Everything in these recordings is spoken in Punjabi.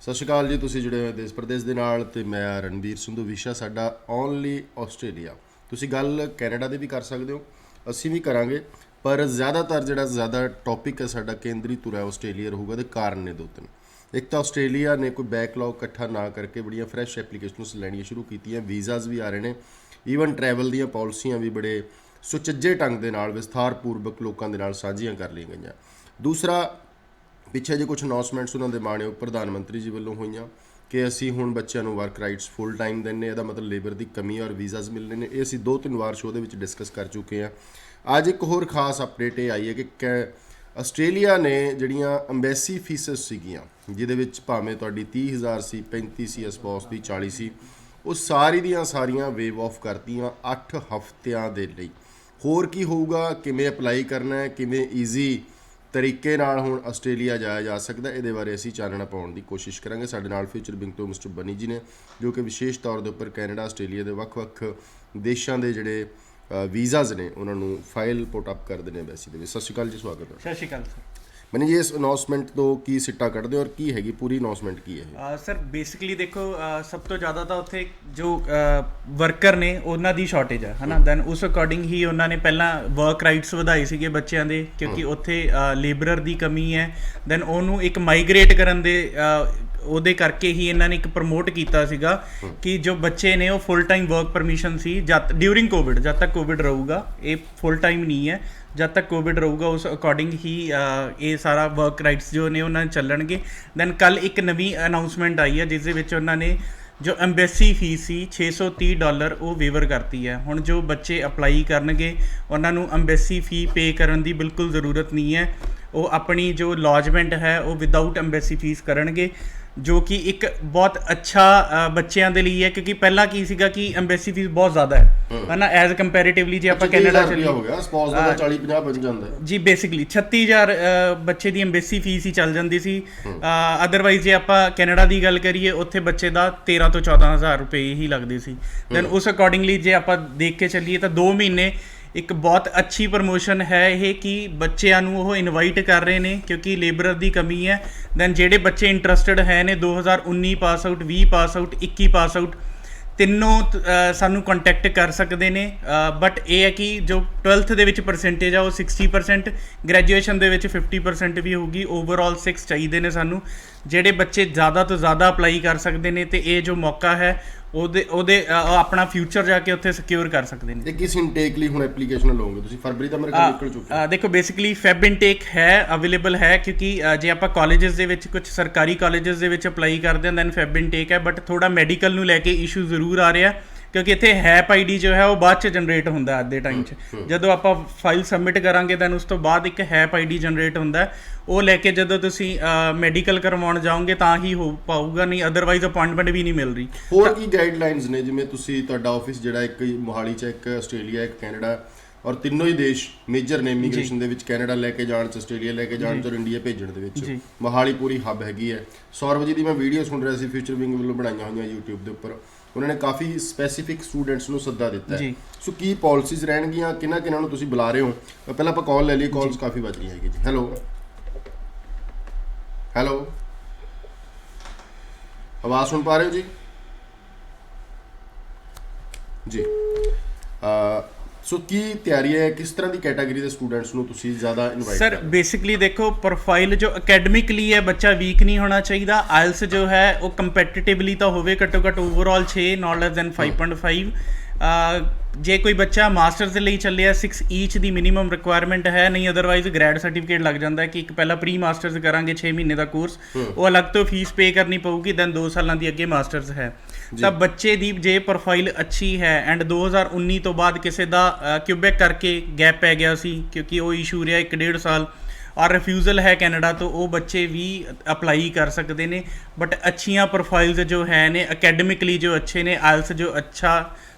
ਸਤਿ ਸ਼੍ਰੀ ਅਕਾਲ ਜੀ। ਤੁਸੀਂ ਜੁੜੇ ਹੋਏ ਦੇਸ਼ ਪ੍ਰਦੇਸ਼ ਦੇ ਨਾਲ ਤੇ ਮੈਂ ਰਣਵੀਰ ਸੰਧੂ। ਵਿਸ਼ਾ ਸਾਡਾ ਓਨਲੀ ਆਸਟ੍ਰੇਲੀਆ। ਤੁਸੀਂ ਗੱਲ ਕੈਨੇਡਾ ਦੀ ਵੀ ਕਰ ਸਕਦੇ ਹੋ, ਅਸੀਂ ਵੀ ਕਰਾਂਗੇ, ਪਰ ਜ਼ਿਆਦਾਤਰ ਜ਼ਿਆਦਾ ਟੌਪਿਕ ਹੈ ਸਾਡਾ ਕੇਂਦਰੀ ਤੁਰ ਹੈ ਆਸਟ੍ਰੇਲੀਆ ਰਹੂਗਾ। ਦੇ ਕਾਰਨ ਨੇ ਦੋ ਤਿੰਨ। ਇੱਕ ਤਾਂ ਆਸਟ੍ਰੇਲੀਆ ਨੇ ਕੋਈ ਬੈਕਲੌਗ ਇਕੱਠਾ ਨਾ ਕਰਕੇ ਬੜੀਆਂ ਫਰੈਸ਼ ਐਪਲੀਕੇਸ਼ਨਸ ਲੈਣੀਆਂ ਸ਼ੁਰੂ ਕੀਤੀਆਂ, ਵੀਜ਼ਾਜ਼ ਵੀ ਆ ਰਹੇ ਨੇ, ਈਵਨ ਟਰੈਵਲ ਦੀਆਂ ਪਾਲਿਸੀਆਂ ਵੀ ਬੜੇ ਸੁਚੱਜੇ ਢੰਗ ਦੇ ਨਾਲ ਵਿਸਥਾਰਪੂਰਵਕ ਲੋਕਾਂ ਦੇ ਨਾਲ ਸਾਂਝੀਆਂ ਕਰ ਲਈਆਂ ਗਈਆਂ। ਦੂਸਰਾ, ਪਿੱਛੇ ਜੇ ਕੁਝ ਅਨਾਊਂਸਮੈਂਟਸ ਉਹਨਾਂ ਦੇ ਮਾਣਯੋਗ ਪ੍ਰਧਾਨ ਮੰਤਰੀ ਜੀ ਵੱਲੋਂ ਹੋਈਆਂ ਕਿ ਅਸੀਂ ਹੁਣ ਬੱਚਿਆਂ ਨੂੰ ਵਰਕ ਰਾਈਟਸ ਫੁੱਲ ਟਾਈਮ ਦਿੰਦੇ, ਇਹਦਾ ਮਤਲਬ ਲੇਬਰ ਦੀ ਕਮੀ ਔਰ ਵੀਜ਼ਾਜ਼ ਮਿਲਣੇ ਨੇ। ਇਹ ਅਸੀਂ 2-3 ਵਾਰ ਸ਼ੋਅ ਦੇ ਵਿੱਚ ਡਿਸਕਸ ਕਰ ਚੁੱਕੇ ਹਾਂ। ਅੱਜ ਇੱਕ ਹੋਰ ਖਾਸ ਅਪਡੇਟ ਇਹ ਆਈ ਹੈ ਕਿ ਆਸਟ੍ਰੇਲੀਆ ਨੇ ਜਿਹੜੀਆਂ ਅੰਬੈਸੀ ਫੀਸਸ ਸੀਗੀਆਂ, ਜਿਹਦੇ ਵਿੱਚ ਭਾਵੇਂ ਤੁਹਾਡੀ 30,000 ਸੀ, 35 ਸੀ, ਸਪੌਸ ਦੀ 40 ਸੀ, ਉਹ ਸਾਰੀ ਦੀਆਂ ਸਾਰੀਆਂ ਵੇਵ ਆਫ ਕਰਤੀਆਂ 8 ਹਫ਼ਤਿਆਂ ਦੇ ਲਈ। ਹੋਰ ਕੀ ਹੋਊਗਾ, ਕਿਵੇਂ ਅਪਲਾਈ ਕਰਨਾ ਹੈ, ਕਿਵੇਂ ਈਜ਼ੀ ਤਰੀਕੇ ਨਾਲ ਹੁਣ ਆਸਟ੍ਰੇਲੀਆ ਜਾਇਆ ਜਾ ਸਕਦਾ, ਇਹਦੇ ਬਾਰੇ ਅਸੀਂ ਚਾਨਣਾ ਪਾਉਣ ਦੀ ਕੋਸ਼ਿਸ਼ ਕਰਾਂਗੇ। ਸਾਡੇ ਨਾਲ ਫਿਊਚਰ ਬਿੰਗ ਤੋਂ ਮਿਸਟਰ ਬਨੀ ਜੀ ਨੇ, ਜੋ ਕਿ ਵਿਸ਼ੇਸ਼ ਤੌਰ ਦੇ ਉੱਪਰ ਕੈਨੇਡਾ ਆਸਟ੍ਰੇਲੀਆ ਦੇ ਵੱਖ-ਵੱਖ ਦੇਸ਼ਾਂ ਦੇ ਜਿਹੜੇ ਵੀਜ਼ਾਜ਼ ਨੇ ਉਹਨਾਂ ਨੂੰ ਫਾਈਲ ਪੁੱਟ ਅਪ ਕਰਦੇ ਨੇ ਐਮਬੈਸੀ ਦੇ ਵਿੱਚ। ਸਤਿ ਸ਼੍ਰੀ ਅਕਾਲ ਜੀ, ਸਵਾਗਤ ਹੈ। ਸਤਿ ਸ਼੍ਰੀ ਅਕਾਲ ਸਰ। ਬਨੀ ਜੀ, ਇਸ ਅਨਾਊਂਸਮੈਂਟ ਤੋਂ ਕੀ ਸਿੱਟਾ ਕੱਢਦੇ ਹੋ ਔਰ ਕੀ ਹੈਗੀ ਪੂਰੀ ਅਨਾਊਂਸਮੈਂਟ ਕੀ ਹੈ? ਸਰ ਬੇਸਿਕਲੀ ਦੇਖੋ, ਸਭ ਤੋਂ ਜ਼ਿਆਦਾ ਤਾਂ ਉੱਥੇ ਜੋ ਵਰਕਰ ਨੇ ਉਹਨਾਂ ਦੀ ਸ਼ਾਰਟੇਜ ਹੈ ਨਾ। ਦੈਨ ਉਸ ਅਕੋਰਡਿੰਗ ਹੀ ਉਹਨਾਂ ਨੇ ਪਹਿਲਾਂ ਵਰਕ ਰਾਈਟਸ ਵਧਾਏ ਸੀਗੇ ਬੱਚਿਆਂ ਦੇ, ਕਿਉਂਕਿ ਉੱਥੇ ਲੇਬਰਰ ਦੀ ਕਮੀ ਹੈ। ਦੈਨ ਉਹਨੂੰ ਇੱਕ ਮਾਈਗ੍ਰੇਟ ਕਰਨ ਦੇ ਉਹਦੇ ਕਰਕੇ ਹੀ ਇਹਨਾਂ ਨੇ ਇੱਕ ਪ੍ਰਮੋਟ ਕੀਤਾ ਸੀਗਾ ਕਿ ਜੋ ਬੱਚੇ ਨੇ ਉਹ ਫੁੱਲ ਟਾਈਮ ਵਰਕ ਪਰਮਿਸ਼ਨ ਸੀ ਡਿਊਰਿੰਗ ਕੋਵਿਡ, ਜਦ ਤੱਕ ਕੋਵਿਡ ਰਹੂਗਾ, ਇਹ ਫੁੱਲ ਟਾਈਮ ਨਹੀਂ ਹੈ, ਜਦ ਤੱਕ ਕੋਵਿਡ ਰਹੂਗਾ ਉਸ ਅਕੋਰਡਿੰਗ ਹੀ ਇਹ ਸਾਰਾ ਵਰਕ ਰਾਈਟਸ ਜੋ ਨੇ ਉਹਨਾਂ ਚੱਲਣਗੇ। ਦੈਨ ਕੱਲ੍ਹ ਇੱਕ ਨਵੀਂ ਅਨਾਊਂਸਮੈਂਟ ਆਈ ਹੈ ਜਿਸ ਦੇ ਵਿੱਚ ਉਹਨਾਂ ਨੇ ਜੋ ਐਮਬੈਸੀ ਫੀਸ ਸੀ $630 ਉਹ ਵੇਵਰ ਕਰਤੀ ਹੈ। ਹੁਣ ਜੋ ਬੱਚੇ ਅਪਲਾਈ ਕਰਨਗੇ ਉਹਨਾਂ ਨੂੰ ਐਮਬੈਸੀ ਫੀ ਪੇ ਕਰਨ ਦੀ ਬਿਲਕੁਲ ਜ਼ਰੂਰਤ ਨਹੀਂ ਹੈ। ਉਹ ਆਪਣੀ ਜੋ ਲੌਜਮੈਂਟ ਹੈ ਉਹ ਵਿਦਆਊਟ ਐਮਬੈਸੀ ਫੀਸ ਕਰਨਗੇ, ਜੋ ਕਿ ਇੱਕ ਬਹੁਤ ਅੱਛਾ ਬੱਚਿਆਂ ਦੇ ਲਈ ਹੈ। ਕਿਉਂਕਿ ਪਹਿਲਾਂ ਕੀ ਸੀਗਾ ਕਿ ਐਮਬੈਸੀ ਫੀਸ ਬਹੁਤ ਜ਼ਿਆਦਾ ਹੈ ਨਾ, ਐਜ਼ ਕੰਪੈਰੇਟਿਵਲੀ ਜੇ ਆਪਾਂ ਕੈਨੇਡਾ ਚੱਲੀਏ ਹੋ ਗਿਆ ਸਪੌਸ ਦਾ 40-50 ਬਣ ਜਾਂਦਾ ਜੀ। ਬੇਸਿਕਲੀ 36,000 ਬੱਚੇ ਦੀ ਐਮਬੈਸੀ ਫੀਸ ਹੀ ਚੱਲ ਜਾਂਦੀ ਸੀ। ਅਦਰਵਾਈਜ਼ ਜੇ ਆਪਾਂ ਕੈਨੇਡਾ ਦੀ ਗੱਲ ਕਰੀਏ, ਉੱਥੇ ਬੱਚੇ ਦਾ 13 ਤੋਂ 14,000 ਰੁਪਏ ਹੀ ਲੱਗਦੇ ਸੀ। ਦੈਨ ਉਸ ਅਕੋਰਡਿੰਗਲੀ ਜੇ ਆਪਾਂ ਦੇਖ ਕੇ ਚੱਲੀਏ ਤਾਂ 2 ਮਹੀਨੇ ਇੱਕ ਬਹੁਤ ਅੱਛੀ ਪ੍ਰਮੋਸ਼ਨ ਹੈ ਇਹ, ਕਿ ਬੱਚਿਆਂ ਨੂੰ ਉਹ ਇਨਵਾਈਟ ਕਰ ਰਹੇ ਨੇ ਕਿਉਂਕਿ ਲੇਬਰਰ ਦੀ ਕਮੀ ਹੈ। ਦੈਨ ਜਿਹੜੇ ਬੱਚੇ ਇੰਟਰਸਟਿਡ ਹੈ ਨੇ 2019 pass out, 20 pass out, 21 pass out, ਤਿੰਨੋਂ ਸਾਨੂੰ ਕੰਟੈਕਟ ਕਰ ਸਕਦੇ ਨੇ। ਬਟ ਇਹ ਹੈ ਕਿ ਜੋ 12th ਦੇ ਵਿੱਚ ਪਰਸੈਂਟੇਜ ਆ ਉਹ 60%, ਗ੍ਰੈਜੂਏਸ਼ਨ ਦੇ ਵਿੱਚ 50% ਵੀ ਹੋਊਗੀ। ਓਵਰਆਲ 6 ਚਾਹੀਦੇ ਨੇ ਸਾਨੂੰ। ਜਿਹੜੇ ਬੱਚੇ ਜ਼ਿਆਦਾ ਤੋਂ ਜ਼ਿਆਦਾ ਅਪਲਾਈ ਕਰ ਸਕਦੇ ਨੇ ਤੇ ਇਹ ਜੋ ਮੌਕਾ ਹੈ ਉਹਦੇ ਆਪਣਾ ਫਿਊਚਰ ਜਾ ਕੇ ਉੱਥੇ ਸਿਕਿਉਰ ਕਰ ਸਕਦੇ ਨੇ। ਤੇ ਕਿਸ ਇਨਟੇਕ ਲਈ ਹੁਣ ਐਪਲੀਕੇਸ਼ਨ ਲਓਗੇ ਤੁਸੀਂ? ਫਰਵਰੀ ਦਾ ਮੇਰੇ ਕੋਲ ਨਿਕਲ ਚੁੱਕਾ। ਦੇਖੋ ਬੇਸਿਕਲੀ ਫੈਬ ਇਨਟੇਕ ਹੈ, ਅਵੇਲੇਬਲ ਹੈ, ਕਿਉਂਕਿ ਜੇ ਆਪਾਂ ਕਾਲਜਸ ਦੇ ਵਿੱਚ ਕੁਝ ਸਰਕਾਰੀ ਕਾਲਜਸ ਦੇ ਵਿੱਚ ਅਪਲਾਈ ਕਰਦੇ ਹਾਂ ਦੈਨ ਫੈਬ ਇਨਟੇਕ ਹੈ। ਬਟ ਥੋੜਾ ਮੈਡੀਕਲ ਨੂੰ ਲੈ ਕੇ ਇਸ਼ੂ ਜ਼ਰੂਰ ਆ ਰਿਹਾ, ਕਿਉਂਕਿ ਇੱਥੇ ਹੈਪ ਆਈਡੀ ਜੋ ਹੈ ਉਹ ਬਾਅਦ 'ਚ ਜਨਰੇਟ ਹੁੰਦਾ ਅੱਜ ਦੇ ਟਾਈਮ 'ਚ। ਜਦੋਂ ਆਪਾਂ ਫਾਈਲ ਸਬਮਿਟ ਕਰਾਂਗੇ ਦੈਨ ਉਸ ਤੋਂ ਬਾਅਦ ਇੱਕ ਹੈਪ ਆਈਡੀ ਜਨਰੇਟ ਹੁੰਦਾ, ਉਹ ਲੈ ਕੇ ਜਦੋਂ ਤੁਸੀਂ ਮੈਡੀਕਲ ਕਰਵਾਉਣ ਜਾਓਗੇ ਤਾਂ ਹੀ ਹੋ ਪਾਊਗਾ, ਨਹੀਂ ਅਦਰਵਾਈਜ਼ ਅਪਾਇੰਟਮੈਂਟ ਵੀ ਨਹੀਂ ਮਿਲ ਰਹੀ। ਹੋਰ ਕੀ ਗਾਈਡਲਾਈਨਸ ਨੇ? ਜਿਵੇਂ ਤੁਸੀਂ ਤੁਹਾਡਾ ਆਫਿਸ ਜਿਹੜਾ ਇੱਕ ਮੋਹਾਲੀ 'ਚ, ਇੱਕ ਆਸਟ੍ਰੇਲੀਆ, ਇੱਕ ਕੈਨੇਡਾ, ਔਰ ਤਿੰਨੋਂ ਹੀ ਦੇਸ਼ ਮੇਜਰ ਨੇ ਇਮੀਗ੍ਰੇਸ਼ਨ ਦੇ ਵਿੱਚ, ਕੈਨੇਡਾ ਲੈ ਕੇ ਜਾਣ 'ਚ, ਆਸਟ੍ਰੇਲੀਆ ਲੈ ਕੇ ਜਾਣ 'ਚ ਔਰ ਇੰਡੀਆ ਭੇਜਣ ਦੇ ਵਿੱਚ। ਮੋਹਾਲੀ ਪੂਰੀ ਹੱਬ ਹੈਗੀ ਹੈ। ਸੌਰਵ ਜੀ ਦੀ ਮੈਂ ਵੀਡੀਓ ਸੁਣ ਰਿਹਾ ਸੀ, ਫਿਊਚਰ ਵਿੰਗ ਵੱਲੋਂ ਬਣਾਈਆਂ ਹੋਈਆਂ YouTube ਦੇ ਉੱਪਰ, ਉਹਨਾਂ ਨੇ ਕਾਫੀ ਸਪੈਸੀਫਿਕ ਸਟੂਡੈਂਟਸ ਨੂੰ ਸੱਦਾ ਦਿੱਤਾ ਹੈ। ਸੋ ਕੀ ਪਾਲਿਸੀਜ਼ ਰਹਿਣਗੀਆਂ, ਕਿਹਨਾਂ ਨੂੰ ਤੁਸੀਂ ਬੁਲਾ ਰਹੇ ਹੋ? ਪਹਿਲਾਂ ਆਪਾਂ ਕਾਲ ਲੈ ਲਈ, ਕਾਲਸ ਕਾਫੀ ਵੱਜ ਰਹੀਆਂ ਹੈਗੀ ਜੀ। ਹੈਲੋ, ਆਵਾਜ਼ ਸੁਣ ਪਾ ਰਹੇ ਹੋ ਜੀ? ਜੀ ਸੋ ਕੀ ਤਿਆਰੀ ਹੈ, ਕਿਸ ਤਰ੍ਹਾਂ ਦੀ ਕੈਟਾਗਰੀ ਦੇ ਸਟੂਡੈਂਟਸ ਨੂੰ ਤੁਸੀਂ ਜ਼ਿਆਦਾ ਇਨਵਾਈਟ ਕਰ ਰਹੇ ਹੋ? ਸਰ ਬੇਸਿਕਲੀ ਦੇਖੋ, ਪ੍ਰੋਫਾਈਲ ਜੋ ਅਕੈਡਮਿਕਲੀ ਹੈ ਬੱਚਾ ਵੀਕ ਨਹੀਂ ਹੋਣਾ ਚਾਹੀਦਾ। ਆਇਲਸ ਜੋ ਹੈ ਉਹ ਕੰਪੈਟੀਟਿਵਲੀ ਤਾਂ ਹੋਵੇ ਘੱਟੋ ਘੱਟ ਓਵਰਆਲ 6 ਨਾਟ ਲੈਸ ਦੈਨ 5.5। ਜੇ ਕੋਈ ਬੱਚਾ ਮਾਸਟਰਸ ਦੇ ਲਈ ਚੱਲਿਆ 6 ਈਚ ਦੀ ਮਿਨੀਮਮ ਰਿਕੁਆਇਰਮੈਂਟ ਹੈ, ਨਹੀਂ ਅਦਰਵਾਈਜ਼ ਗ੍ਰੈਡ ਸਰਟੀਫਿਕੇਟ ਲੱਗ ਜਾਂਦਾ ਕਿ ਇੱਕ ਪਹਿਲਾਂ ਪ੍ਰੀ ਮਾਸਟਰਸ ਕਰਾਂਗੇ 6 ਮਹੀਨੇ ਦਾ ਕੋਰਸ, ਉਹ ਅਲੱਗ ਤੋਂ ਫੀਸ ਪੇ ਕਰਨੀ ਪਊਗੀ, ਦੈਨ 2 ਸਾਲਾਂ ਦੀ ਅੱਗੇ ਮਾਸਟਰਸ ਹੈ। ਤਾਂ ਬੱਚੇ ਦੀ ਜੇ ਪ੍ਰੋਫਾਈਲ ਅੱਛੀ ਹੈ ਐਂਡ 2019 ਤੋਂ ਬਾਅਦ ਕਿਸੇ ਦਾ ਕਿਊਬੈਕ ਕਰਕੇ ਗੈਪ ਪੈ ਗਿਆ ਸੀ, ਕਿਉਂਕਿ ਉਹ ਇਸ਼ੂ ਰਿਹਾ 1.5 ਸਾਲ, ਔਰ ਰਿਫਿਊਜ਼ਲ ਹੈ ਕੈਨੇਡਾ ਤੋਂ, ਉਹ ਬੱਚੇ ਵੀ ਅਪਲਾਈ ਕਰ ਸਕਦੇ ਨੇ। ਬਟ ਅੱਛੀਆਂ ਪ੍ਰੋਫਾਈਲਸ ਜੋ ਹੈ ਨੇ, ਅਕੈਡਮਿਕਲੀ ਜੋ ਅੱਛੇ ਨੇ, ਆਇਲਸ ਜੋ ਅੱਛਾ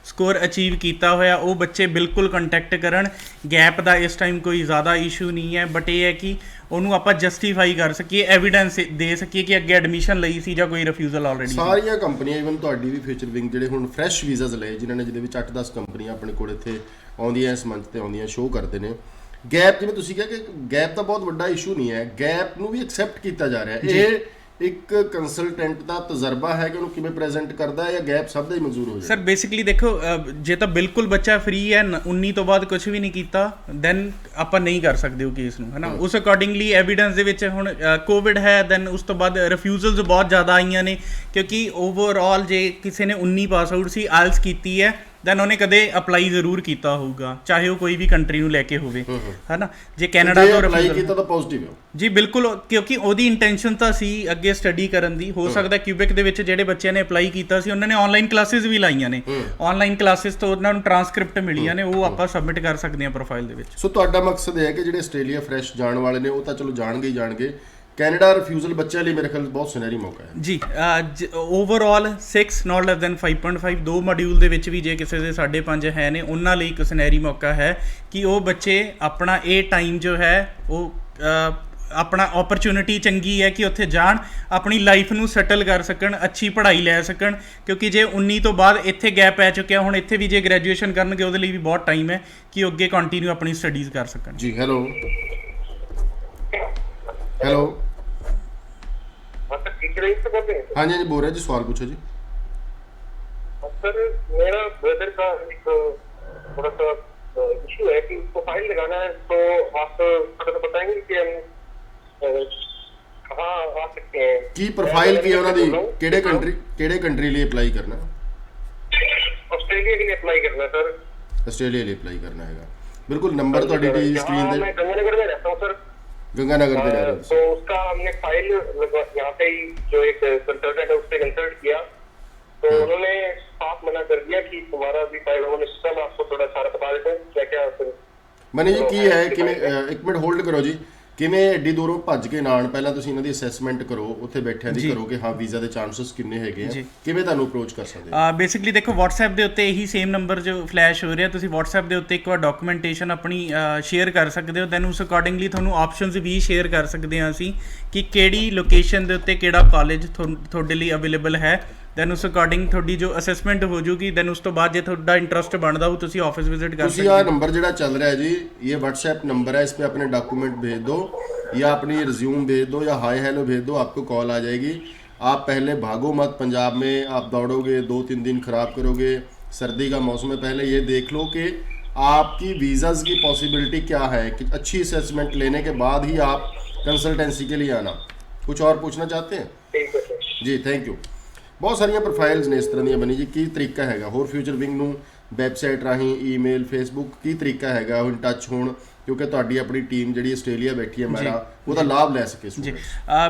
ਸਕੋਰ ਅਚੀਵ ਕੀਤਾ ਹੋਇਆ, ਉਹ ਬੱਚੇ ਬਿਲਕੁਲ ਕੰਟੈਕਟ ਕਰਨ। ਗੈਪ ਦਾ ਇਸ ਟਾਈਮ ਕੋਈ ਜ਼ਿਆਦਾ ਇਸ਼ੂ ਨਹੀਂ ਹੈ, ਬਟ ਇਹ ਹੈ ਕਿ ਉਹਨੂੰ ਆਪਾਂ ਜਸਟੀਫਾਈ ਕਰ ਸਕੀਏ, ਐਵੀਡੈਂਸ ਦੇ ਸਕੀਏ ਕਿ ਅੱਗੇ ਐਡਮਿਸ਼ਨ ਲਈ ਸੀ ਜਾਂ ਕੋਈ ਰਿਫਿਊਜ਼ਲ ਆਲਰੇਡੀ। ਸਾਰੀਆਂ ਕੰਪਨੀਆਂ, ਇਵਨ ਤੁਹਾਡੀ ਵੀ ਫਿਊਚਰ ਵਿੰਗ, ਜਿਹੜੇ ਹੁਣ ਫਰੈਸ਼ ਵੀਜ਼ਾਜ਼ ਲਏ, ਜਿਨ੍ਹਾਂ ਨੇ, ਜਿਹਦੇ ਵਿੱਚ 8-10 ਕੰਪਨੀਆਂ ਆਪਣੇ ਕੋਲ ਇੱਥੇ ਆਉਂਦੀਆਂ, ਇਸ ਮੰਚ ਤੇ ਆਉਂਦੀਆਂ, ਸ਼ੋਅ ਕਰਦੇ ਨੇ ਗੈਪ। ਜਿਵੇਂ ਤੁਸੀਂ ਕਿਹਾ ਕਿ ਗੈਪ ਤਾਂ ਬਹੁਤ ਵੱਡਾ ਇਸ਼ੂ ਨਹੀਂ ਹੈ, ਗੈਪ ਨੂੰ ਵੀ ਐਕਸੈਪਟ ਕੀਤਾ ਜਾ ਰਿਹਾ। ਇੱਕ ਕੰਸਲਟੈਂਟ ਦਾ ਤਜਰਬਾ ਹੈ ਕਿ ਉਹਨੂੰ ਕਿਵੇਂ ਪ੍ਰੈਜ਼ੈਂਟ ਕਰਦਾ ਹੈ, ਜਾਂ ਗੈਪ ਸਭ ਦਾ ਹੀ ਮਨਜ਼ੂਰ ਹੋ ਸਰ ਜਾਂਦਾ? ਬੇਸਿਕਲੀ ਦੇਖੋ ਜੇ ਤਾਂ ਬਿਲਕੁਲ ਬੱਚਾ ਫ੍ਰੀ ਹੈ 19 ਤੋਂ ਬਾਅਦ ਕੁਝ ਵੀ ਨਹੀਂ ਕੀਤਾ ਦੈਨ ਆਪਾਂ ਨਹੀਂ ਕਰ ਸਕਦੇ ਉਹ ਕੇਸ ਨੂੰ, ਹੈ ਨਾ। ਉਸ ਅਕੋਰਡਿੰਗਲੀ ਐਵੀਡੈਂਸ ਦੇ ਵਿੱਚ ਹੁਣ ਕੋਵਿਡ ਹੈ, ਦੈਨ ਉਸ ਤੋਂ ਬਾਅਦ ਰਿਫਿਊਜ਼ਲਸ ਬਹੁਤ ਜ਼ਿਆਦਾ ਆਈਆਂ ਨੇ, ਕਿਉਂਕਿ ਓਵਰਆਲ ਜੇ ਕਿਸੇ ਨੇ 19 ਪਾਸ ਆਊਟ ਸੀ, ਆਇਲਸ ਕੀਤੀ ਹੈ, ਦੈਨ ਉਹਨੇ ਕਦੇ ਅਪਲਾਈ ਜ਼ਰੂਰ ਕੀਤਾ ਹੋਊਗਾ, ਚਾਹੇ ਉਹ ਕੋਈ ਵੀ ਕੰਟਰੀ ਨੂੰ ਲੈ ਕੇ ਹੋਵੇ, ਹੈ ਨਾ। ਜੇ ਕੈਨੇਡਾ ਤੋਂ ਅਪਲਾਈ ਕੀਤਾ ਤਾਂ ਪੋਜ਼ਿਟਿਵ ਹੈ ਜੀ, ਬਿਲਕੁਲ, ਕਿਉਂਕਿ ਉਹਦੀ ਇੰਟੈਂਸ਼ਨ ਤਾਂ ਸੀ ਅੱਗੇ ਸਟੱਡੀ ਕਰਨ ਦੀ। ਹੋ ਸਕਦਾ ਕਿਊਬਿਕ ਦੇ ਵਿੱਚ ਜਿਹੜੇ ਬੱਚਿਆਂ ਨੇ ਅਪਲਾਈ ਕੀਤਾ ਸੀ ਉਹਨਾਂ ਨੇ ਆਨਲਾਈਨ ਕਲਾਸਿਸ ਵੀ ਲਾਈਆਂ ਨੇ, ਆਨਲਾਈਨ ਕਲਾਸਿਸ ਤੋਂ ਉਹਨਾਂ ਨੂੰ ਟ੍ਰਾਂਸਕ੍ਰਿਪਟ ਮਿਲੀਆਂ ਨੇ, ਉਹ ਆਪਾਂ ਸਬਮਿਟ ਕਰ ਸਕਦੇ ਹਾਂ ਪ੍ਰੋਫਾਈਲ ਦੇ ਵਿੱਚ। ਸੋ ਤੁਹਾਡਾ ਮਕਸਦ ਇਹ ਹੈ ਕਿ ਜਿਹੜੇ ਆਸਟ੍ਰੇਲੀਆ ਫਰੈਸ਼ ਜਾਣ ਵਾਲੇ ਨੇ ਉਹ ਤਾਂ ਚਲੋ ਜਾਣਗੇ ਹੀ ਜਾਣਗੇ, ਕੈਨੇਡਾ ਰਿਫਿਊਜ਼ਲ ਬੱਚਿਆਂ ਲਈ ਮੇਰੇ ਖਿਆਲ ਬਹੁਤ ਸੁਨਹਿਰੀ ਮੌਕਾ ਹੈ ਜੀ। ਓਵਰਆਲ 6 ਨਾਟ ਲੈਸ ਦੈਨ 5.5 ਦੋ ਮੋਡਿਊਲ ਦੇ ਵਿੱਚ ਵੀ ਜੇ ਕਿਸੇ ਦੇ 5.5 ਹੈ ਨੇ, ਉਹਨਾਂ ਲਈ ਇੱਕ ਸੁਨਹਿਰੀ ਮੌਕਾ ਹੈ ਕਿ ਉਹ ਬੱਚੇ ਆਪਣਾ ਇਹ ਟਾਈਮ ਜੋ ਹੈ ਉਹ ਆਪਣਾ ਓਪਰਚੁਨਿਟੀ ਚੰਗੀ ਹੈ ਕਿ ਉੱਥੇ ਜਾਣ, ਆਪਣੀ ਲਾਈਫ ਨੂੰ ਸੈਟਲ ਕਰ ਸਕਣ, ਅੱਛੀ ਪੜ੍ਹਾਈ ਲੈ ਸਕਣ, ਕਿਉਂਕਿ ਜੇ 19 ਤੋਂ ਬਾਅਦ ਇੱਥੇ ਗੈਪ ਪੈ ਚੁੱਕਿਆ, ਹੁਣ ਇੱਥੇ ਵੀ ਜੇ ਗ੍ਰੈਜੂਏਸ਼ਨ ਕਰਨਗੇ ਉਹਦੇ ਲਈ ਵੀ ਬਹੁਤ ਟਾਈਮ ਹੈ ਕਿ ਉਹ ਅੱਗੇ ਕੰਟੀਨਿਊ ਆਪਣੀ ਸਟੱਡੀਜ਼ ਕਰ ਸਕਣ। ਜੀ। ਹੈਲੋ ਹੈਲੋ हाँ जी बोल रहे हैं जी, सवाल पूछो जी। सर मेरा ब्रदर का एक थोड़ा सा इशू है कि उसको फाइल लगाना है, तो आप थोड़ा सा बताएंगे कि हम कहाँ आ सकते हैं? की प्रोफाइल की ਉਹਨਾਂ ਦੀ ਕਿਹੜੇ ਕੰਟਰੀ ਲਈ ਅਪਲਾਈ ਕਰਨਾ? ਆਸਟ੍ਰੇਲੀਆ के लिए अप्लाई करना है सर। ਆਸਟ੍ਰੇਲੀਆ ਲਈ ਅਪਲਾਈ ਕਰਨਾ ਹੈਗਾ, ਬਿਲਕੁਲ। ਨੰਬਰ ਤੁਹਾਡੀ ਟੀ ਸਕਰੀਨ ਤੇ। मैं गंगानगर में रहता हूँ सर। गंगानगर पे रह रहे हो? तो उसका हमने फाइल यहाँ पे ही जो एक कंसल्टेंट है उससे कंसल्ट किया, तो उन्होंने साफ मना कर दिया कि तुम्हारा भी फाइल उन्होंने सिस्टम आपको थोड़ा सारा बता देते हैं क्या क्या। ਮਨੀ ਜੀ ਕੀ ਹੈ ਕਿਵੇਂ, ਇੱਕ ਮਿੰਟ ਹੋਲਡ ਕਰੋ ਜੀ, ਕਿਵੇਂ ਐਡੀ ਦੂਰੋਂ ਭੱਜ ਕੇ ਨਾਲ ਪਹਿਲਾਂ ਤੁਸੀਂ ਇਹਨਾਂ ਦੀ ਅਸੈਸਮੈਂਟ ਕਰੋ, ਉੱਥੇ ਬੈਠਿਆਂ ਦੀ ਕਰੋ ਕਿ ਹਾਂ ਵੀਜ਼ਾ ਦੇ ਚਾਂਸਸ ਕਿੰਨੇ ਹੈਗੇ ਆ, ਕਿਵੇਂ ਤੁਹਾਨੂੰ ਅਪਰੋਚ ਕਰ ਸਕਦੇ ਆ? ਬੇਸਿਕਲੀ ਦੇਖੋ WhatsApp ਦੇ ਉੱਤੇ ਇਹੀ ਸੇਮ ਨੰਬਰ ਜੋ ਫਲੈਸ਼ ਹੋ ਰਿਹਾ, ਤੁਸੀਂ WhatsApp ਦੇ ਉੱਤੇ ਇੱਕ ਵਾਰ ਡਾਕੂਮੈਂਟੇਸ਼ਨ ਆਪਣੀ ਸ਼ੇਅਰ ਕਰ ਸਕਦੇ ਹੋ, ਦੈਨ ਉਸ ਅਕੋਰਡਿੰਗਲੀ ਤੁਹਾਨੂੰ ਆਪਸ਼ਨਸ ਵੀ ਸ਼ੇਅਰ ਕਰ ਸਕਦੇ ਹਾਂ ਅਸੀਂ ਕਿ ਕਿਹੜੀ ਲੋਕੇਸ਼ਨ ਦੇ ਉੱਤੇ ਕਿਹੜਾ ਕਾਲਜ ਤੁਹਾਡੇ ਲਈ ਅਵੇਲੇਬਲ ਹੈ, ਦੈਨ ਉਸ ਅਕੋਰਡਿੰਗ ਤੁਹਾਡੀ ਜੋ ਅਸੈਸਮੈਂਟ ਹੋ ਜੂਗੀ, ਦੈਨ ਉਸ ਤੋਂ ਬਾਅਦ ਜੇ ਤੁਹਾਡਾ ਇੰਟਰਸਟ ਬਣਦਾ ਹੋ ਤੁਸੀਂ ਆਫਿਸ ਵਿਜ਼ਿਟ ਕਰ ਤੁਸੀਂ ਆਹ ਨੰबर ਜਿਹੜਾ ਚੱਲ ਰਿਹਾ है जी, ये WhatsApp नंबर है, इस पे अपने डॉक्यूमेंट भेज दो या अपनी रिज्यूम भेज दो या हाय हेलो भेज दो, आपको कॉल आ जाएगी। आप पहले भागो मत पंजाब में, आप दौड़ोगे 2-3 दिन ख़राब करोगे, सर्दी का मौसम है, पहले ये देख लो कि आपकी वीज़ाज़ की पॉसिबिलिटी क्या है, कि अच्छी असेसमेंट लेने के बाद ही आप कंसल्टेंसी के लिए आना। कुछ और पूछना चाहते हैं? ठीक है सर जी, थैंक यू। ਬਹੁਤ ਸਾਰੀਆਂ ਪ੍ਰੋਫਾਈਲਸ ਨੇ ਇਸ ਤਰ੍ਹਾਂ ਦੀਆਂ। ਬਣੀ ਜੀ ਕੀ ਤਰੀਕਾ ਹੈਗਾ ਹੋਰ ਫਿਊਚਰ ਵਿੰਗ ਨੂੰ ਵੈਬਸਾਈਟ ਰਾਹੀਂ, ਈਮੇਲ, ਫੇਸਬੁੱਕ, ਕੀ ਤਰੀਕਾ ਹੈਗਾ ਉਹ ਇਨ ਟੱਚ ਹੋਣ, ਕਿਉਂਕਿ ਤੁਹਾਡੀ ਆਪਣੀ ਟੀਮ ਜਿਹੜੀ ਆਸਟ੍ਰੇਲੀਆ ਬੈਠੀ ਹੈ ਮੇਰਾ, ਉਹਦਾ ਲਾਭ ਲੈ ਸਕੇ ਜੀ।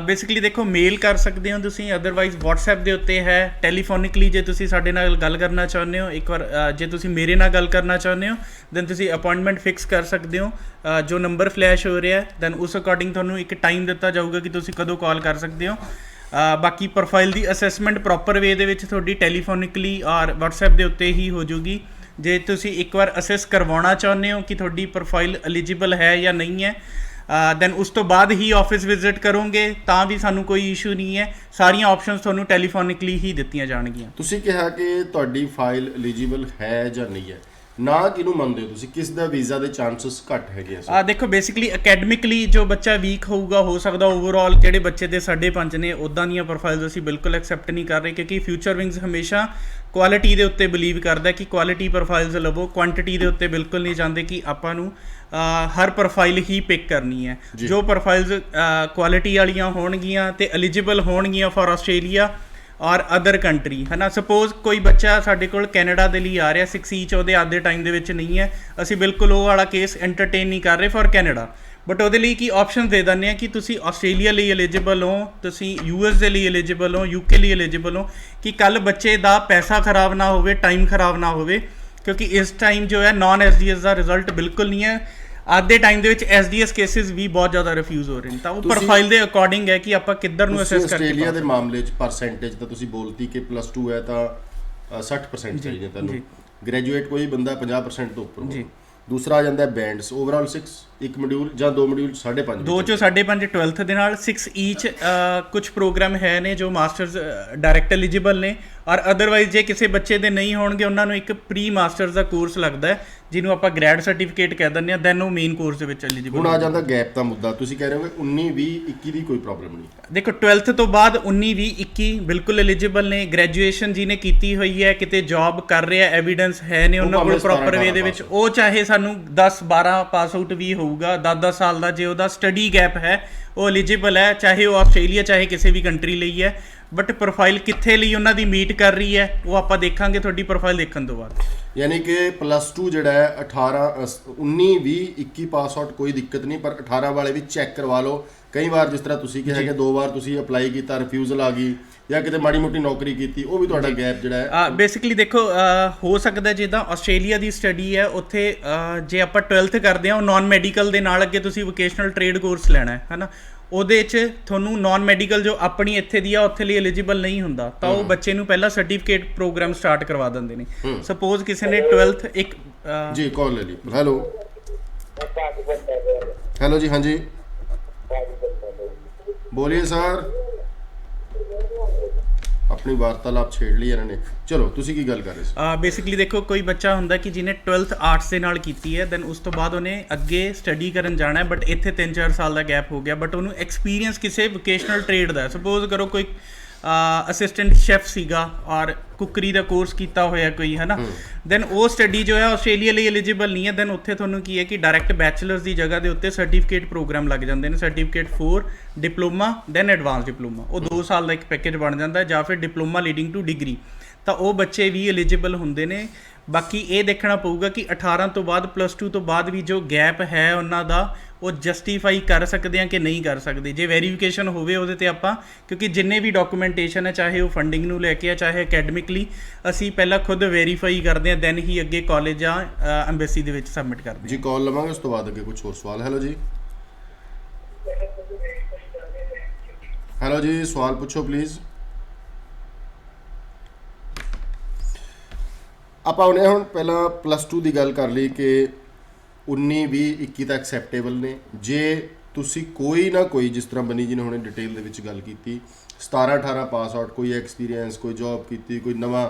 ਬੇਸਿਕਲੀ ਦੇਖੋ ਮੇਲ ਕਰ ਸਕਦੇ ਹੋ ਤੁਸੀਂ, ਅਦਰਵਾਈਜ਼ WhatsApp ਦੇ ਉੱਤੇ ਹੈ, ਟੈਲੀਫੋਨਿਕਲੀ ਜੇ ਤੁਸੀਂ ਸਾਡੇ ਨਾਲ ਗੱਲ ਕਰਨਾ ਚਾਹੁੰਦੇ ਹੋ, ਇੱਕ ਵਾਰ ਜੇ ਤੁਸੀਂ ਮੇਰੇ ਨਾਲ ਗੱਲ ਕਰਨਾ ਚਾਹੁੰਦੇ ਹੋ ਦੈਨ ਤੁਸੀਂ ਅਪਾਇੰਟਮੈਂਟ ਫਿਕਸ ਕਰ ਸਕਦੇ ਹੋ, ਜੋ ਨੰਬਰ ਫਲੈਸ਼ ਹੋ ਰਿਹਾ ਦੈਨ ਉਸ ਅਕੋਰਡਿੰਗ ਤੁਹਾਨੂੰ ਇੱਕ ਟਾਈਮ ਦਿੱਤਾ ਜਾਊਗਾ ਕਿ ਤੁਸੀਂ ਕਦੋਂ ਕਾਲ ਕਰ ਸਕਦੇ ਹੋ। ਬਾਕੀ ਪ੍ਰੋਫਾਈਲ ਦੀ ਅਸੈਸਮੈਂਟ ਪ੍ਰੋਪਰ ਵੇ ਦੇ ਵਿੱਚ ਤੁਹਾਡੀ ਟੈਲੀਫੋਨਿਕਲੀ ਔਰ WhatsApp ਦੇ ਉੱਤੇ ਹੀ ਹੋ ਜੂਗੀ। ਜੇ ਤੁਸੀਂ ਇੱਕ ਵਾਰ ਅਸੈਸ ਕਰਵਾਉਣਾ ਚਾਹੁੰਦੇ ਹੋ ਕਿ ਤੁਹਾਡੀ ਪ੍ਰੋਫਾਈਲ ਐਲੀਜੀਬਲ ਹੈ ਜਾਂ ਨਹੀਂ ਹੈ, ਦੈਨ ਉਸ ਤੋਂ ਬਾਅਦ ਹੀ ਆਫਿਸ ਵਿਜ਼ਿਟ ਕਰੋਗੇ ਤਾਂ ਵੀ ਸਾਨੂੰ ਕੋਈ ਇਸ਼ੂ ਨਹੀਂ ਹੈ, ਸਾਰੀਆਂ ਆਪਸ਼ਨਸ ਤੁਹਾਨੂੰ ਟੈਲੀਫੋਨਿਕਲੀ ਹੀ ਦਿੱਤੀਆਂ ਜਾਣਗੀਆਂ। ਤੁਸੀਂ ਕਿਹਾ ਕਿ ਤੁਹਾਡੀ ਫਾਈਲ ਐਲੀਜੀਬਲ ਹੈ ਜਾਂ ਨਹੀਂ ਹੈ, ਨਾ ਕਿਹਨੂੰ ਮੰਨਦੇ ਹੋ ਤੁਸੀਂ, ਕਿਸ ਦਾ ਵੀਜ਼ਾ ਦੇ ਚਾਂਸਸ ਘੱਟ ਹੈਗੇ ਆ? ਦੇਖੋ ਬੇਸਿਕਲੀ ਅਕੈਡਮਿਕਲੀ ਜੋ ਬੱਚਾ ਵੀਕ ਹੋਊਗਾ, ਹੋ ਸਕਦਾ ਓਵਰਆਲ ਜਿਹੜੇ ਬੱਚੇ ਦੇ 5.5 ਨੇ ਉੱਦਾਂ ਦੀਆਂ ਪ੍ਰੋਫਾਈਲਸ ਅਸੀਂ ਬਿਲਕੁਲ ਐਕਸੈਪਟ ਨਹੀਂ ਕਰ ਰਹੇ, ਕਿਉਂਕਿ ਫਿਊਚਰ ਵਿੰਗਸ ਹਮੇਸ਼ਾ ਕੁਆਲਿਟੀ ਦੇ ਉੱਤੇ ਬਿਲੀਵ ਕਰਦਾ ਕਿ ਕੁਆਲਿਟੀ ਪ੍ਰੋਫਾਈਲਸ ਲਵੋ, ਕੁਆਂਟੀਟੀ ਦੇ ਉੱਤੇ ਬਿਲਕੁਲ ਨਹੀਂ ਚਾਹੁੰਦੇ ਕਿ ਆਪਾਂ ਨੂੰ ਹਰ ਪ੍ਰੋਫਾਈਲ ਹੀ ਪਿਕ ਕਰਨੀ ਹੈ। ਜੋ ਪ੍ਰੋਫਾਈਲਸ ਕੁਆਲਿਟੀ ਵਾਲੀਆਂ ਹੋਣਗੀਆਂ ਤੇ ਐਲੀਜੀਬਲ ਹੋਣਗੀਆਂ ਫॉर ਆਸਟ੍ਰੇਲੀਆ ਔਰ ਅਦਰ ਕੰਟਰੀ, ਹੈ ਨਾ। ਸਪੋਜ਼ ਕੋਈ ਬੱਚਾ ਸਾਡੇ ਕੋਲ ਕੈਨੇਡਾ ਦੇ ਲਈ ਆ ਰਿਹਾ 6 ਈਚ, ਉਹਦੇ ਆਧੇ ਟਾਈਮ ਦੇ ਵਿੱਚ ਨਹੀਂ ਹੈ, ਅਸੀਂ ਬਿਲਕੁਲ ਉਹ ਵਾਲਾ ਕੇਸ ਐਂਟਰਟੇਨ ਨਹੀਂ ਕਰ ਰਹੇ ਫॉर ਕੈਨੇਡਾ, ਬਟ ਉਹਦੇ ਲਈ ਕੀ ਆਪਸ਼ਨ ਦੇ ਦਿੰਦੇ ਆ ਕਿ ਤੁਸੀਂ ਆਸਟ੍ਰੇਲੀਆ ਲਈ ਐਲੀਜੀਬਲ ਹੋ, ਤੁਸੀਂ US ਦੇ ਲਈ ਐਲੀਜੀਬਲ ਹੋ, UK ਲਈ ਐਲੀਜੀਬਲ ਹੋ, ਕਿ ਕੱਲ ਬੱਚੇ ਦਾ ਪੈਸਾ ਖਰਾਬ ਨਾ ਹੋਵੇ, ਟਾਈਮ ਖਰਾਬ ਨਾ ਹੋਵੇ, ਕਿਉਂਕਿ ਇਸ ਟਾਈਮ ਜੋ ਹੈ ਨਾਨ SDS ਦਾ ਰਿਜ਼ਲਟ ਬਿਲਕੁਲ ਨਹੀਂ ਹੈ। ਅੱਜ ਦੇ ਟਾਈਮ ਦੇ ਵਿੱਚ SDS ਕੇਸਿਸ ਵੀ ਬਹੁਤ ਜ਼ਿਆਦਾ ਰਿਫਿਊਜ਼ ਹੋ ਰਹੇ ਨੇ, ਤਾਂ ਉਹ ਪ੍ਰੋਫਾਈਲ ਦੇ ਅਕੋਰਡਿੰਗ ਹੈ ਕਿ ਆਪਾਂ ਕਿੱਧਰ ਨੂੰ ਅਸੈਸ ਕਰਕੇ। ਆਸਟ੍ਰੇਲੀਆ ਦੇ ਮਾਮਲੇ 'ਚ ਪਰਸੈਂਟੇਜ ਤਾਂ ਤੁਸੀਂ ਬੋਲਤੀ ਕਿ +2 ਹੈ ਤਾਂ 60% ਚਾਹੀਦੇ ਤੁਹਾਨੂੰ, ਗ੍ਰੈਜੂਏਟ ਕੋਈ ਬੰਦਾ 50% ਤੋਂ ਉੱਪਰ। ਦੂਸਰਾ ਆ ਜਾਂਦਾ ਬੈਂਡਸ, ਓਵਰਆਲ 6 ਇੱਕ ਮੋਡਿਊਲ ਜਾਂ ਦੋ ਮੋਡਿਊਲ 5.5 2 ਚੋਂ 5.5 12th ਦੇ ਨਾਲ 6 ਈਚ ਕੁਝ ਪ੍ਰੋਗਰਾਮ ਹੈ ਨੇ ਜੋ ਮਾਸਟਰਸ ਡਾਇਰੈਕਟ ਐਲੀਜੀਬਲ ਨੇ, ਔਰ ਅਦਰਵਾਈਜ਼ ਜੇ ਕਿਸੇ ਬੱਚੇ ਦੇ ਨਹੀਂ ਹੋਣਗੇ ਉਹਨਾਂ ਨੂੰ ਇੱਕ ਪ੍ਰੀ ਮਾਸਟਰਸ ਦਾ ਕੋਰਸ ਲੱਗਦਾ ਹੈ ਜਿਹਨੂੰ ਆਪਾਂ ਗ੍ਰੈਡ ਸਰਟੀਫਿਕੇਟ ਕਹਿ ਦਿੰਦੇ ਆ, ਦੈਨ ਉਹ ਮੇਨ ਕੋਰਸ ਦੇ ਵਿੱਚ ਐਲੀਜੀਬਲ। ਹੁਣ ਆ ਜਾਂਦਾ ਗੈਪ ਦਾ ਮੁੱਦਾ, ਤੁਸੀਂ ਕਹਿ ਰਹੇ ਹੋ ਕਿ 19 20 21 ਦੀ ਕੋਈ ਪ੍ਰੋਬਲਮ ਨਹੀਂ। ਦੇਖੋ 12th ਤੋਂ ਬਾਅਦ 19 20 21 ਬਿਲਕੁਲ ਐਲੀਜੀਬਲ ਨੇ। ਗ੍ਰੈਜੂਏਸ਼ਨ ਜਿਹਨੇ ਕੀਤੀ ਹੋਈ ਹੈ, ਕਿਤੇ ਜੌਬ ਕਰ ਰਿਹਾ, ਐਵੀਡੈਂਸ ਹੈ ਨੇ ਉਹਨਾਂ ਕੋਲ ਪ੍ਰੋਪਰ ਵੇ ਦੇ ਵਿੱਚ, ਉਹ ਚਾਹੇ ਸਾਨੂੰ 10 12 ਪਾਸ ਆਊਟ ਵੀ ਹੋਊਗਾ 10 ਸਾਲ ਦਾ, ਜੇ ਉਹਦਾ ਸਟੱਡੀ ਗੈਪ ਹੈ ਉਹ ਐਲੀਜੀਬਲ ਹੈ, ਚਾਹੇ ਉਹ ਆਸਟ੍ਰੇਲੀਆ ਚਾਹੇ ਕਿਸੇ ਵੀ ਕੰਟਰੀ ਲਈ ਹੈ। ਬਟ ਪ੍ਰੋਫਾਈਲ ਕਿੱਥੇ ਲਈ ਉਹਨਾਂ ਦੀ ਮੀਟ ਕਰ ਰਹੀ ਹੈ ਉਹ ਆਪਾਂ ਦੇਖਾਂਗੇ ਤੁਹਾਡੀ ਪ੍ਰੋਫਾਈਲ ਦੇਖਣ ਤੋਂ ਬਾਅਦ। ਯਾਨੀ ਕਿ +2 ਜਿਹੜਾ ਹੈ 19 20 21 ਪਾਸ ਆਊਟ ਕੋਈ ਦਿੱਕਤ ਨਹੀਂ, ਪਰ 18 ਵਾਲੇ ਵੀ ਚੈੱਕ ਕਰਵਾ ਲਓ। ਕਈ ਵਾਰ ਜਿਸ ਤਰ੍ਹਾਂ ਤੁਸੀਂ ਕਿਹਾ ਕਿ 2 ਵਾਰ ਤੁਸੀਂ ਅਪਲਾਈ ਕੀਤਾ, ਰਿਫਿਊਜ਼ਲ ਆ ਗਈ, ਜਾਂ ਕਿਤੇ ਮਾੜੀ ਮੋਟੀ ਨੌਕਰੀ ਕੀਤੀ, ਉਹ ਵੀ ਤੁਹਾਡਾ ਗੈਪ ਜਿਹੜਾ ਹੈ। ਬੇਸਿਕਲੀ ਦੇਖੋ ਹੋ ਸਕਦਾ ਜਿੱਦਾਂ ਆਸਟ੍ਰੇਲੀਆ ਦੀ ਸਟੱਡੀ ਹੈ ਉੱਥੇ ਜੇ ਆਪਾਂ 12th ਕਰਦੇ ਹਾਂ ਉਹ ਨਾਨ ਮੈਡੀਕਲ ਦੇ ਨਾਲ ਅੱਗੇ ਤੁਸੀਂ ਵੋਕੇਸ਼ਨਲ ਟ੍ਰੇਡ ਕੋਰਸ ਲੈਣਾ ਹੈ ਨਾ, ਉਹਦੇ 'ਚ ਤੁਹਾਨੂੰ ਨਾਨ ਮੈਡੀਕਲ ਜੋ ਆਪਣੀ ਇੱਥੇ ਦੀ ਆ ਉੱਥੇ ਲਈ ਐਲੀਜੀਬਲ ਨਹੀਂ ਹੁੰਦਾ, ਤਾਂ ਉਹ ਬੱਚੇ ਨੂੰ ਪਹਿਲਾਂ ਸਰਟੀਫਿਕੇਟ ਪ੍ਰੋਗਰਾਮ ਸਟਾਰਟ ਕਰਵਾ ਦਿੰਦੇ ਨੇ। ਸਪੋਜ਼ ਕਿਸੇ ਨੇ 12th ਇੱਕ ਜੀ ਕਾਲ ਲੈ ਲਈ। ਹੈਲੋ ਹੈਲੋ ਜੀ, ਹਾਂਜੀ ਬੋਲੀਏ ਸਰ। ਆਪਣੀ ਵਾਰਤਾਲਾਪ ਛੇੜ ਲਈ ਇਹਨਾਂ ਨੇ। ਚਲੋ ਤੁਸੀਂ ਕੀ ਗੱਲ ਕਰ ਰਹੇ ਸੀ? ਬੇਸਿਕਲੀ ਦੇਖੋ ਕੋਈ ਬੱਚਾ ਹੁੰਦਾ ਕਿ ਜਿਹਨੇ 12th ਆਰਟਸ ਦੇ ਨਾਲ ਕੀਤੀ ਹੈ, ਦੈਨ ਉਸ ਤੋਂ ਬਾਅਦ ਉਹਨੇ ਅੱਗੇ ਸਟੱਡੀ ਕਰਨ ਜਾਣਾ ਹੈ, ਬਟ ਇੱਥੇ 3-4 ਸਾਲ ਦਾ ਗੈਪ ਹੋ ਗਿਆ, ਬਟ ਉਹਨੂੰ ਐਕਸਪੀਰੀਅੰਸ ਕਿਸੇ ਵੋਕੇਸ਼ਨਲ ਟ੍ਰੇਡ ਦਾ, ਸਪੋਜ਼ ਕਰੋ ਕੋਈ ਅਸਿਸਟੈਂਟ ਸ਼ੈਫ ਸੀਗਾ ਔਰ ਕੁੱਕਰੀ ਦਾ ਕੋਰਸ ਕੀਤਾ ਹੋਇਆ ਕੋਈ, ਹੈ ਨਾ, ਦੈਨ ਉਹ ਸਟੱਡੀ ਜੋ ਹੈ ਆਸਟ੍ਰੇਲੀਆ ਲਈ ਐਲੀਜੀਬਲ ਨਹੀਂ ਹੈ। ਦੈਨ ਉੱਥੇ ਤੁਹਾਨੂੰ ਕੀ ਹੈ ਕਿ ਡਾਇਰੈਕਟ ਬੈਚਲਰਸ ਦੀ ਜਗ੍ਹਾ ਦੇ ਉੱਤੇ ਸਰਟੀਫਿਕੇਟ ਪ੍ਰੋਗਰਾਮ ਲੱਗ ਜਾਂਦੇ ਨੇ, certificate 4 diploma then advance diploma, ਉਹ 2 ਸਾਲ ਦਾ ਇੱਕ ਪੈਕੇਜ ਬਣ ਜਾਂਦਾ ਹੈ, ਜਾਂ ਫਿਰ ਡਿਪਲੋਮਾ ਲੀਡਿੰਗ ਟੂ ਡਿਗਰੀ, ਤਾਂ ਉਹ ਬੱਚੇ ਵੀ ਐਲੀਜੀਬਲ ਹੁੰਦੇ ਨੇ। ਬਾਕੀ ਇਹ ਦੇਖਣਾ ਪਊਗਾ ਕਿ 18 ਤੋਂ ਬਾਅਦ +2 ਤੋਂ ਬਾਅਦ ਵੀ ਜੋ ਗੈਪ ਹੈ ਉਹਨਾਂ ਦਾ ਉਹ ਜਸਟੀਫਾਈ ਕਰ ਸਕਦੇ ਆ ਕਿ ਨਹੀਂ ਕਰ ਸਕਦੇ। ਜੇ ਵੈਰੀਫਿਕੇਸ਼ਨ ਹੋਵੇ ਉਹਦੇ ਤੇ ਆਪਾਂ, ਕਿਉਂਕਿ ਜਿੰਨੇ ਵੀ ਡਾਕੂਮੈਂਟੇਸ਼ਨ ਹੈ ਚਾਹੇ ਉਹ ਫੰਡਿੰਗ ਨੂੰ ਲੈ ਕੇ ਆ ਚਾਹੇ ਅਕੈਡਮਿਕਲੀ, ਅਸੀਂ ਪਹਿਲਾਂ ਖੁਦ ਵੈਰੀਫਾਈ ਕਰਦੇ ਆ, ਦੈਨ ਹੀ ਅੱਗੇ ਕਾਲਜ ਜਾਂ ਐਮਬੈਸੀ ਦੇ ਵਿੱਚ ਸਬਮਿਟ ਕਰਦੇ ਜੀ। ਕਾਲ ਲਵਾਂਗੇ ਉਸ ਤੋਂ ਬਾਅਦ ਅੱਗੇ ਕੁਝ ਹੋਰ ਸਵਾਲ। ਹੈਲੋ ਜੀ, ਹੈਲੋ ਜੀ, ਸਵਾਲ ਪੁੱਛੋ ਪਲੀਜ਼। ਆਪਾਂ ਉਹਨੇ ਹੁਣ ਪਹਿਲਾਂ +2 ਦੀ ਗੱਲ ਕਰ ਲਈ ਕਿ 19 20 21 ਤਾਂ ਐਕਸੈਪਟੇਬਲ ਨੇ। ਜੇ ਤੁਸੀਂ ਕੋਈ ਨਾ ਕੋਈ, ਜਿਸ ਤਰ੍ਹਾਂ ਬਨੀ ਜੀ ਨੇ ਹੁਣੇ ਡਿਟੇਲ ਦੇ ਵਿੱਚ ਗੱਲ ਕੀਤੀ, 17 18 ਪਾਸ ਆਊਟ, ਕੋਈ ਐਕਸਪੀਰੀਅੰਸ, ਕੋਈ ਜੌਬ ਕੀਤੀ, ਕੋਈ ਨਵਾਂ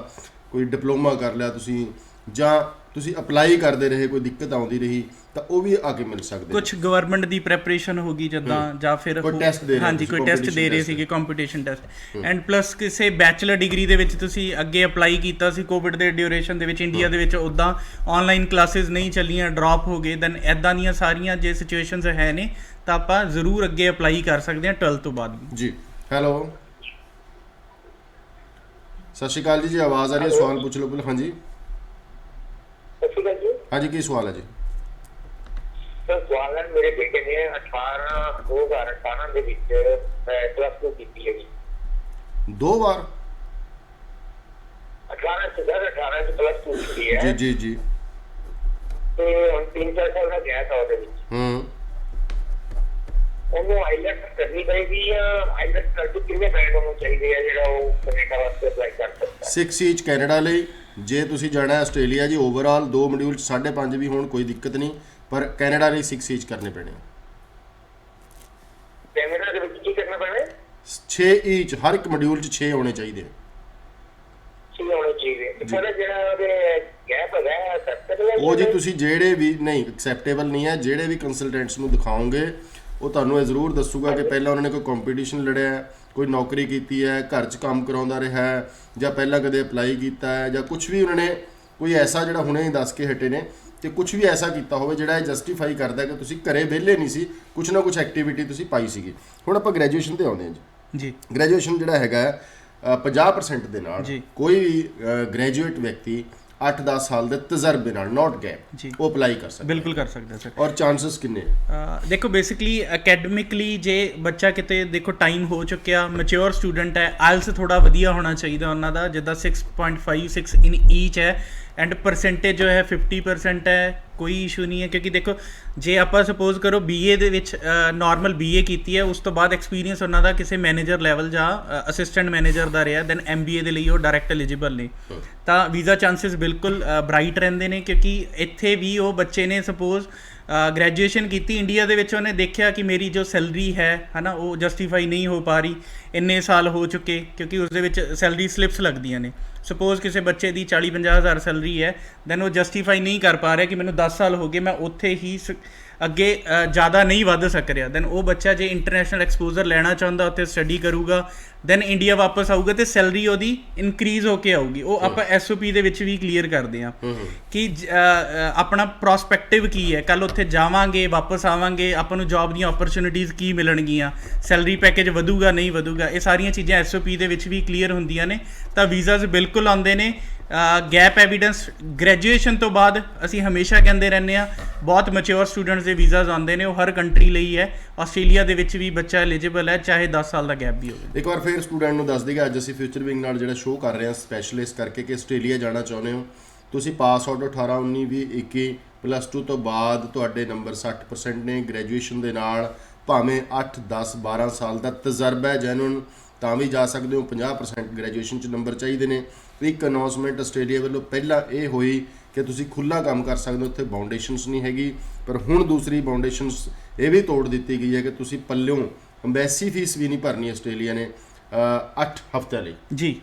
ਕੋਈ ਡਿਪਲੋਮਾ ਕਰ ਲਿਆ ਤੁਸੀਂ, ਜਾਂ ਤੁਸੀਂ ਅਪਲਾਈ ਕਰਦੇ ਰਹੇ, ਕੋਈ ਦਿੱਕਤ ਆਉਂਦੀ ਰਹੀ, ਤਾਂ ਉਹ ਵੀ ਆ ਕੇ ਮਿਲ ਸਕਦੇ। ਕੁਝ ਗਵਰਨਮੈਂਟ ਦੀ ਪ੍ਰੈਪਰੇਸ਼ਨ ਹੋ ਗਈ ਜਿੱਦਾਂ, ਜਾਂ ਫਿਰ ਕੋਈ ਟੈਸਟ ਦੇ ਰਹੇ, ਹਾਂਜੀ ਕੋਈ ਟੈਸਟ ਦੇ ਰਹੇ ਸੀਗੇ, ਕੰਪੀਟੀਸ਼ਨ ਟੈਸਟ, ਐਂਡ ਪਲੱਸ ਕਿਸੇ ਬੈਚਲਰ ਡਿਗਰੀ ਦੇ ਵਿੱਚ ਤੁਸੀਂ ਅੱਗੇ ਅਪਲਾਈ ਕੀਤਾ ਸੀ ਕੋਵਿਡ ਦੇ ਡਿਊਰੇਸ਼ਨ ਦੇ ਵਿੱਚ ਇੰਡੀਆ ਦੇ ਵਿੱਚ, ਉੱਦਾਂ ਆਨਲਾਈਨ ਕਲਾਸਿਸ ਨਹੀਂ ਚੱਲੀਆਂ, ਡ੍ਰੌਪ ਹੋ ਗਏ, ਦੈਨ ਇੱਦਾਂ ਦੀਆਂ ਸਾਰੀਆਂ ਜੇ ਸਿਚੁਏਸ਼ਨਸ ਹੈ ਨੇ ਤਾਂ ਆਪਾਂ ਜ਼ਰੂਰ ਅੱਗੇ ਅਪਲਾਈ ਕਰ ਸਕਦੇ ਹਾਂ 12 ਤੋਂ ਬਾਅਦ ਵੀ। ਜੀ ਹੈਲੋ, ਸਤਿ ਸ਼੍ਰੀ ਅਕਾਲ ਜੀ, ਆਵਾਜ਼ ਆ ਰਹੀ ਹੈ? ਸਵਾਲ ਪੁੱਛ ਲਓ ਬਿਲਕੁਲ। ਹਾਂਜੀ ਹਾਂਜੀ, ਕੀ ਸਵਾਲ ਹੈ ਜੀ? ਸਰ ਸਵਾਲ ਹੈ, ਮੇਰੇ ਬੇਟੇ ਨੇ 2018 ਦੇ ਵਿੱਚ +2 ਕੀਤੀ ਹੈ ਜੀ। 2 ਵਾਰ? 18 ਚ +2 ਕੀਤੀ ਹੈ ਜੀ ਜੀ ਜੀ। ਤੇ ਹੁਣ 3-4 ਸਾਲ ਦਾ ਗੈਪ ਹੈ ਉਹਦੇ ਵਿੱਚ। ਉਹਨੂੰ ਆਈਲੈਟਸ ਕਰਨੀ ਪਏਗੀ ਜਾਂ ਆਈਲੈਟਸ ਕਰਕੇ ਕਿੰਨੇ ਬੈਂਡ ਹੋਣੇ ਚਾਹੀਦੇ ਆ ਜਿਹੜਾ ਉਹ ਕੈਨੇਡਾ ਵਾਸਤੇ ਅਪਲਾਈ ਕਰ ਸਕਦਾ? 6 ਈਚ ਕੈਨੇਡਾ ਲਈ। ਜੇ ਤੁਸੀਂ ਜਾਣਾ ਆਸਟ੍ਰੇਲੀਆ ਜੀ, ਓਵਰਆਲ 2 ਮੋਡਿਊਲ 5.5 ਵੀ ਹੋਣ ਕੋਈ ਦਿੱਕਤ ਨਹੀਂ, ਪਰ ਕੈਨੇਡਾ ਲਈ 6 ਈਚ ਕਰਨੇ ਪੈਣੇ। ਕੈਨੇਡਾ ਦੇ ਵਿੱਚ ਕੀ ਕਰਨਾ ਪੈਣਾ? 6 ਈਚ, ਹਰ ਇੱਕ ਮੋਡਿਊਲ 'ਚ 6 ਹੋਣੇ ਚਾਹੀਦੇ। 6 ਹੋਣੇ ਚਾਹੀਦੇ। ਪਰ ਜਿਹੜਾ ਉਹਦੇ ਗੈਪ ਹੈਗਾ ਐਕਸੈਪਟੇਬਲ ਹੈ ਉਹ ਜੀ ਤੁਸੀਂ ਜਿਹੜੇ ਵੀ, ਨਹੀਂ ਐਕਸੈਪਟੇਬਲ ਨਹੀਂ ਹੈ, ਜਿਹੜੇ ਵੀ ਕੰਸਲਟੈਂਟਸ ਨੂੰ ਦਿਖਾਓਗੇ ਉਹ ਤੁਹਾਨੂੰ ਇਹ ਜ਼ਰੂਰ ਦੱਸੂਗਾ ਕਿ ਪਹਿਲਾਂ ਉਹਨਾਂ ਨੇ ਕੋਈ ਕੰਪੀਟੀਸ਼ਨ ਲੜਿਆ ਹੈ, ਕੋਈ ਨੌਕਰੀ ਕੀਤੀ ਹੈ, ਘਰ 'ਚ ਕੰਮ ਕਰਾਉਂਦਾ ਰਿਹਾ ਹੈ, ਜਾਂ ਪਹਿਲਾਂ ਕਦੇ ਅਪਲਾਈ ਕੀਤਾ ਹੈ, ਜਾਂ ਕੁਝ ਵੀ ਉਹਨਾਂ ਨੇ ਕੋਈ ਐਸਾ ਜਿਹੜਾ ਹੁਣੇ ਹੀ ਦੱਸ ਕੇ ਹਟੇ ਨੇ, ਤੇ ਕੁਝ ਵੀ ਐਸਾ ਕੀਤਾ ਹੋਵੇ ਜਿਹੜਾ ਇਹ ਜਸਟੀਫਾਈ ਕਰਦਾ ਕਿ ਤੁਸੀਂ ਘਰੇ ਵਿਹਲੇ ਨਹੀਂ ਸੀ, ਕੁਝ ਨਾ ਕੁਝ ਐਕਟੀਵਿਟੀ ਤੁਸੀਂ ਪਾਈ ਸੀਗੀ। ਹੁਣ ਆਪਾਂ ਗ੍ਰੈਜੂਏਸ਼ਨ ਤੇ ਆਉਂਦੇ ਹਾਂ ਜੀ। ਗ੍ਰੈਜੂਏਸ਼ਨ ਜਿਹੜਾ ਹੈਗਾ 50% ਦੇ ਨਾਲ ਕੋਈ ਵੀ ਗ੍ਰੈਜੂਏਟ ਵਿਅਕਤੀ 8-10 ਸਾਲ ਦੇ ਤਜਰਬੇ ਨਾਲ, ਨਾਟ ਗੈਪ, ਉਹ ਅਪਲਾਈ ਕਰ ਸਕਦਾ। ਬਿਲਕੁਲ ਕਰ ਸਕਦਾ ਸਰ। ਔਰ ਚਾਂਸਸ ਕਿੰਨੇ? ਦੇਖੋ ਬੇਸਿਕਲੀ ਅਕੈਡਮਿਕਲੀ ਜੇ ਬੱਚਾ ਕਿਤੇ ਦੇਖੋ ਟਾਈਮ ਹੋ ਚੁੱਕਿਆ, ਮੈਚੁਰ ਸਟੂਡੈਂਟ ਹੈ, ਆਇਲਸ ਥੋੜਾ ਵਧੀਆ ਹੋਣਾ ਚਾਹੀਦਾ ਉਹਨਾਂ ਦਾ, ਜਿੱਦਾਂ 6.56 ਇਨ ਈਚ ਹੈ, ਐਂਡ ਪਰਸੈਂਟੇਜ ਜੋ ਹੈ 50% ਹੈ, ਕੋਈ ਇਸ਼ੂ ਨਹੀਂ ਹੈ। ਕਿਉਂਕਿ ਦੇਖੋ ਜੇ ਆਪਾਂ ਸਪੋਜ਼ ਕਰੋ BA ਦੇ ਵਿੱਚ ਨਾਰਮਲ BA ਕੀਤੀ ਹੈ, ਉਸ ਤੋਂ ਬਾਅਦ ਐਕਸਪੀਰੀਅੰਸ ਉਹਨਾਂ ਦਾ ਕਿਸੇ ਮੈਨੇਜਰ ਲੈਵਲ ਜਾਂ ਅਸਿਸਟੈਂਟ ਮੈਨੇਜਰ ਦਾ ਰਿਹਾ, ਦੈਨ MBA ਦੇ ਲਈ ਉਹ ਡਾਇਰੈਕਟ ਐਲੀਜੀਬਲ ਨੇ, ਤਾਂ ਵੀਜ਼ਾ ਚਾਂਸਸ ਬਿਲਕੁਲ ਬ੍ਰਾਈਟ ਰਹਿੰਦੇ ਨੇ। ਕਿਉਂਕਿ ਇੱਥੇ ਵੀ ਉਹ ਬੱਚੇ ਨੇ ਸਪੋਜ਼ ਗ੍ਰੈਜੂਏਸ਼ਨ ਕੀਤੀ ਇੰਡੀਆ ਦੇ ਵਿੱਚ, ਉਹਨੇ ਦੇਖਿਆ ਕਿ ਮੇਰੀ ਜੋ ਸੈਲਰੀ ਹੈ ਨਾ ਉਹ ਜਸਟੀਫਾਈ ਨਹੀਂ ਹੋ ਪਾ ਰਹੀ, ਇੰਨੇ ਸਾਲ ਹੋ ਚੁੱਕੇ, ਕਿਉਂਕਿ ਉਸ ਦੇ ਵਿੱਚ ਸੈਲਰੀ ਸਲਿੱਪਸ ਲੱਗਦੀਆਂ ਨੇ। ਸਪੋਜ਼ ਕਿਸੇ ਬੱਚੇ ਦੀ 40-50 ਹਜ਼ਾਰ ਸੈਲਰੀ ਹੈ, ਦੈਨ ਉਹ ਜਸਟੀਫਾਈ ਨਹੀਂ ਕਰ ਪਾ ਰਿਹਾ ਕਿ ਮੈਨੂੰ 10 ਸਾਲ ਹੋ ਗਏ, ਮੈਂ ਉੱਥੇ ਹੀ ਅੱਗੇ ਜ਼ਿਆਦਾ ਨਹੀਂ ਵੱਧ ਸਕ ਰਿਹਾ। ਦੈਨ ਉਹ ਬੱਚਾ ਜੇ ਇੰਟਰਨੈਸ਼ਨਲ ਐਕਸਪੋਜ਼ਰ ਲੈਣਾ ਚਾਹੁੰਦਾ, ਉੱਥੇ ਸਟੱਡੀ ਕਰੂਗਾ, ਦੈਨ ਇੰਡੀਆ ਵਾਪਸ ਆਊਗਾ ਅਤੇ ਸੈਲਰੀ ਉਹਦੀ ਇਨਕਰੀਜ਼ ਹੋ ਕੇ ਆਊਗੀ। ਉਹ ਆਪਾਂ SOP ਦੇ ਵਿੱਚ ਵੀ ਕਲੀਅਰ ਕਰਦੇ ਹਾਂ ਕਿ ਆਪਣਾ ਪ੍ਰੋਸਪੈਕਟਿਵ ਕੀ ਹੈ, ਕੱਲ੍ਹ ਉੱਥੇ ਜਾਵਾਂਗੇ, ਵਾਪਸ ਆਵਾਂਗੇ, ਆਪਾਂ ਨੂੰ ਜੋਬ ਦੀਆਂ ਓਪਰਚੁਨਿਟੀਜ਼ ਕੀ ਮਿਲਣਗੀਆਂ, ਸੈਲਰੀ ਪੈਕੇਜ ਵਧੂਗਾ ਨਹੀਂ ਵਧੂਗਾ, ਇਹ ਸਾਰੀਆਂ ਚੀਜ਼ਾਂ SOP ਦੇ ਵਿੱਚ ਵੀ ਕਲੀਅਰ ਹੁੰਦੀਆਂ ਨੇ। ਤਾਂ ਵੀਜ਼ਾਜ਼ ਬਿਲਕੁਲ ਆਉਂਦੇ ਨੇ। ਗੈਪ ਐਵੀਡੈਂਸ ਗ੍ਰੈਜੂਏਸ਼ਨ ਤੋਂ ਬਾਅਦ ਅਸੀਂ ਹਮੇਸ਼ਾ ਕਹਿੰਦੇ ਰਹਿੰਦੇ ਹਾਂ, ਬਹੁਤ ਮੈਚਿਓਰ ਸਟੂਡੈਂਟਸ ਦੇ ਵੀਜ਼ਾਜ਼ ਆਉਂਦੇ ਨੇ, ਉਹ ਹਰ ਕੰਟਰੀ ਲਈ ਹੈ। ਆਸਟ੍ਰੇਲੀਆ ਦੇ ਵਿੱਚ ਵੀ ਬੱਚਾ ਐਲੀਜੀਬਲ ਹੈ, ਚਾਹੇ 10 ਸਾਲ ਦਾ ਗੈਪ ਵੀ ਹੋਵੇ। ਇੱਕ ਵਾਰ ਫਿਰ ਸਟੂਡੈਂਟ ਨੂੰ ਦੱਸ ਦੇਗਾ, ਅੱਜ ਅਸੀਂ ਫਿਊਚਰ ਵਿੰਗ ਨਾਲ ਜਿਹੜਾ ਸ਼ੋਅ ਕਰ ਰਹੇ ਹਾਂ ਸਪੈਸ਼ਲਿਸਟ ਕਰਕੇ ਕਿ ਆਸਟ੍ਰੇਲੀਆ ਜਾਣਾ ਚਾਹੁੰਦੇ ਹੋ, ਤੁਸੀਂ ਪਾਸ ਆਊਟ 18, 19, 20, 21 +2 ਤੋਂ ਬਾਅਦ ਤੁਹਾਡੇ ਨੰਬਰ 60% ਨੇ, ਗ੍ਰੈਜੂਏਸ਼ਨ ਦੇ ਨਾਲ ਭਾਵੇਂ 8, 10, 12 ਸਾਲ ਦਾ ਤਜਰਬਾ ਹੈ ਜੈਨੂਨ, ਤਾਂ ਵੀ ਜਾ ਸਕਦੇ ਹੋ। 50% ਗ੍ਰੈਜੂਏਸ਼ਨ 'ਚ ਨੰਬਰ ਚਾਹੀਦੇ ਨੇ। ਇੱਕ ਅਨਾਉਂਸਮੈਂਟ ਆਸਟ੍ਰੇਲੀਆ ਵੱਲੋਂ ਪਹਿਲਾਂ ਇਹ ਹੋਈ ਕਿ ਤੁਸੀਂ ਖੁੱਲ੍ਹਾ ਕੰਮ ਕਰ ਸਕਦੇ ਹੋ, ਉੱਥੇ ਬਾਊਂਡੇਸ਼ਨਸ ਨਹੀਂ ਹੈਗੀ, ਪਰ ਹੁਣ ਦੂਸਰੀ ਬਾਊਂਡੇਸ਼ਨਸ ਇਹ ਵੀ ਤੋੜ ਦਿੱਤੀ ਗਈ ਹੈ ਕਿ ਤੁਸੀਂ ਪੱਲਿਓਂ ਅੰਬੈਸੀ ਫੀਸ ਵੀ ਨਹੀਂ ਭਰਨੀ ਆਸਟ੍ਰੇਲੀਆ ਨੇ 8 ਹਫ਼ਤਿਆਂ ਲਈ ਜੀ।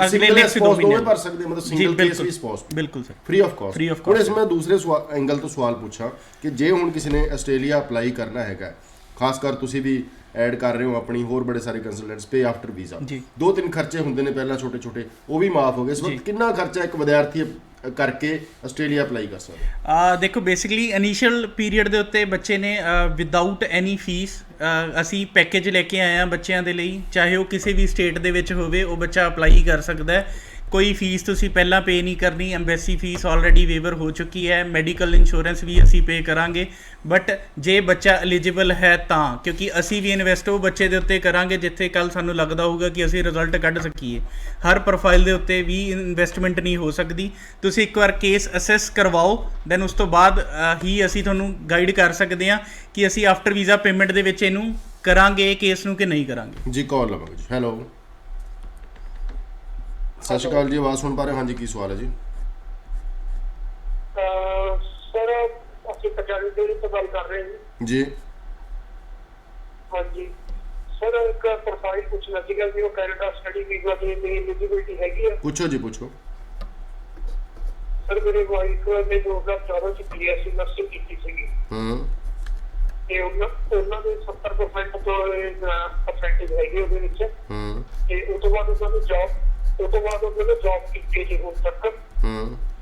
ਅਗਲੇ ਨੈਕਸਟ 2 ਮਹੀਨੇ ਭਰ ਸਕਦੇ, ਮਤਲਬ ਸਿੰਗਲ ਕੇਸ ਵੀ ਸਪੋਜ਼ ਬਿਲਕੁਲ ਸਰ, ਫ੍ਰੀ ਆਫ ਕਾਸਟ। ਹੁਣ ਇਸ ਮੈਂ ਦੂਸਰੇ ਐਂਗਲ ਤੋਂ ਸਵਾਲ ਪੁੱਛਾਂ ਕਿ ਜੇ ਹੁਣ ਕਿਸੇ ਨੇ ਆਸਟ੍ਰੇਲੀਆ ਅਪਲਾਈ ਕਰਨਾ ਹੈਗਾ, ਖਾਸ ਕਰ ਤੁਸੀਂ ਵੀ ਐਡ ਕਰ ਰਹੇ ਹੋ ਆਪਣੀ, ਹੋਰ ਬੜੇ ਸਾਰੇ ਕੰਸਲਟੈਂਟਸ, ਪੇ ਆਫਟਰ ਵੀਜ਼ਾ, 2-3 ਖਰਚੇ ਹੁੰਦੇ ਨੇ ਪਹਿਲਾਂ ਛੋਟੇ-ਛੋਟੇ, ਉਹ ਵੀ ਮਾਫ ਹੋ ਗਏ। ਇਸ ਵਕਤ ਕਿੰਨਾ ਖਰਚਾ ਇੱਕ ਵਿਦਿਆਰਥੀ ਕਰਕੇ ਆਸਟ੍ਰੇਲੀਆ ਅਪਲਾਈ ਕਰ ਸਕਦਾ? ਦੇਖੋ ਬੇਸਿਕਲੀ ਇਨੀਸ਼ੀਅਲ ਪੀਰੀਅਡ ਦੇ ਉੱਤੇ ਬੱਚੇ ਨੇ ਵਿਦਆਊਟ ਐਨੀ ਫੀਸ ਅਸੀਂ ਪੈਕੇਜ ਲੈ ਕੇ ਆਏ ਹਾਂ ਬੱਚਿਆਂ ਦੇ ਲਈ, ਚਾਹੇ ਉਹ ਕਿਸੇ ਵੀ ਸਟੇਟ ਦੇ ਵਿੱਚ ਹੋਵੇ, ਉਹ ਬੱਚਾ ਅਪਲਾਈ ਕਰ ਸਕਦਾ ਹੈ। ਕੋਈ ਫੀਸ ਤੁਸੀਂ ਪਹਿਲਾਂ ਪੇ ਨਹੀਂ ਕਰਨੀ, ਐਮਬੈਸੀ ਫੀਸ ਆਲਰੇਡੀ ਵੇਵਰ ਹੋ ਚੁੱਕੀ ਹੈ, ਮੈਡੀਕਲ ਇੰਸ਼ੋਰੈਂਸ ਵੀ ਅਸੀਂ ਪੇ ਕਰਾਂਗੇ। ਬਟ ਜੇ ਬੱਚਾ ਐਲੀਜੀਬਲ ਹੈ ਤਾਂ, ਕਿਉਂਕਿ ਅਸੀਂ ਵੀ ਇਨਵੈਸਟ ਉਹ ਬੱਚੇ ਦੇ ਉੱਤੇ ਕਰਾਂਗੇ ਜਿੱਥੇ ਕੱਲ੍ਹ ਸਾਨੂੰ ਲੱਗਦਾ ਹੋਊਗਾ ਕਿ ਅਸੀਂ ਰਿਜ਼ਲਟ ਕੱਢ ਸਕੀਏ। ਹਰ ਪ੍ਰੋਫਾਈਲ ਦੇ ਉੱਤੇ ਵੀ ਇਨਵੈਸਟਮੈਂਟ ਨਹੀਂ ਹੋ ਸਕਦੀ। ਤੁਸੀਂ ਇੱਕ ਵਾਰ ਕੇਸ ਅਸੈਸ ਕਰਵਾਓ, ਦੈਨ ਉਸ ਤੋਂ ਬਾਅਦ ਹੀ ਅਸੀਂ ਤੁਹਾਨੂੰ ਗਾਈਡ ਕਰ ਸਕਦੇ ਹਾਂ ਕਿ ਅਸੀਂ ਆਫਟਰ ਵੀਜ਼ਾ ਪੇਮੈਂਟ ਦੇ ਵਿੱਚ ਇਹਨੂੰ ਕਰਾਂਗੇ ਕੇਸ ਨੂੰ ਕਿ ਨਹੀਂ ਕਰਾਂਗੇ। ਜੀ ਕਾਲ ਲਵਾਂਗੇ ਜੀ। ਹੈਲੋ, ਸਤਿ ਸ਼੍ਰੀ ਅਕਾਲ ਜੀ, ਆਵਾਜ਼ ਸੁਣ ਪਾ ਰਹੇ ਹੋ? ਹਾਂਜੀ, ਕੀ ਸਵਾਲ ਹੈ ਜੀ? ਸਰ ਅਸੀਂ ਪੰਜਾਬੀ ਦੇ ਤੋਂ ਗੱਲ ਕਰ ਰਹੇ ਹਾਂ ਜੀ। ਹਾਂਜੀ ਸਰ, ਇੱਕ ਪ੍ਰੋਫਾਈਲ ਪੁੱਛਣਾ ਸੀਗਾ ਕਿ ਉਹ ਕੈਨੇਡਾ ਸਟੱਡੀ ਵੀਜ਼ਾ ਦੀ ਐਲੀਜੀਬਿਲਟੀ ਹੈਗੀ ਆ? ਪੁੱਛੋ ਜੀ, ਪੁੱਛੋ। ਸਰ ਮੇਰੇ ਵਾਈਫ ਨੇ 2014 ਚ BSc ਨਰਸਿੰਗ ਕੀਤੀ ਸੀਗੀ, ਤੇ ਉਹਨਾਂ ਦੇ 70% ਤੋਂ ਪਰਸੈਂਟੇਜ ਹੈਗੀ ਉਹਦੇ ਵਿੱਚ, ਤੇ ਉਸ ਤੋਂ ਬਾਅਦ ਉਹਨਾਂ ਨੂੰ ਜੌਬ ਕੀਤੀ ਜੀ ਹੁਣ ਤੱਕ,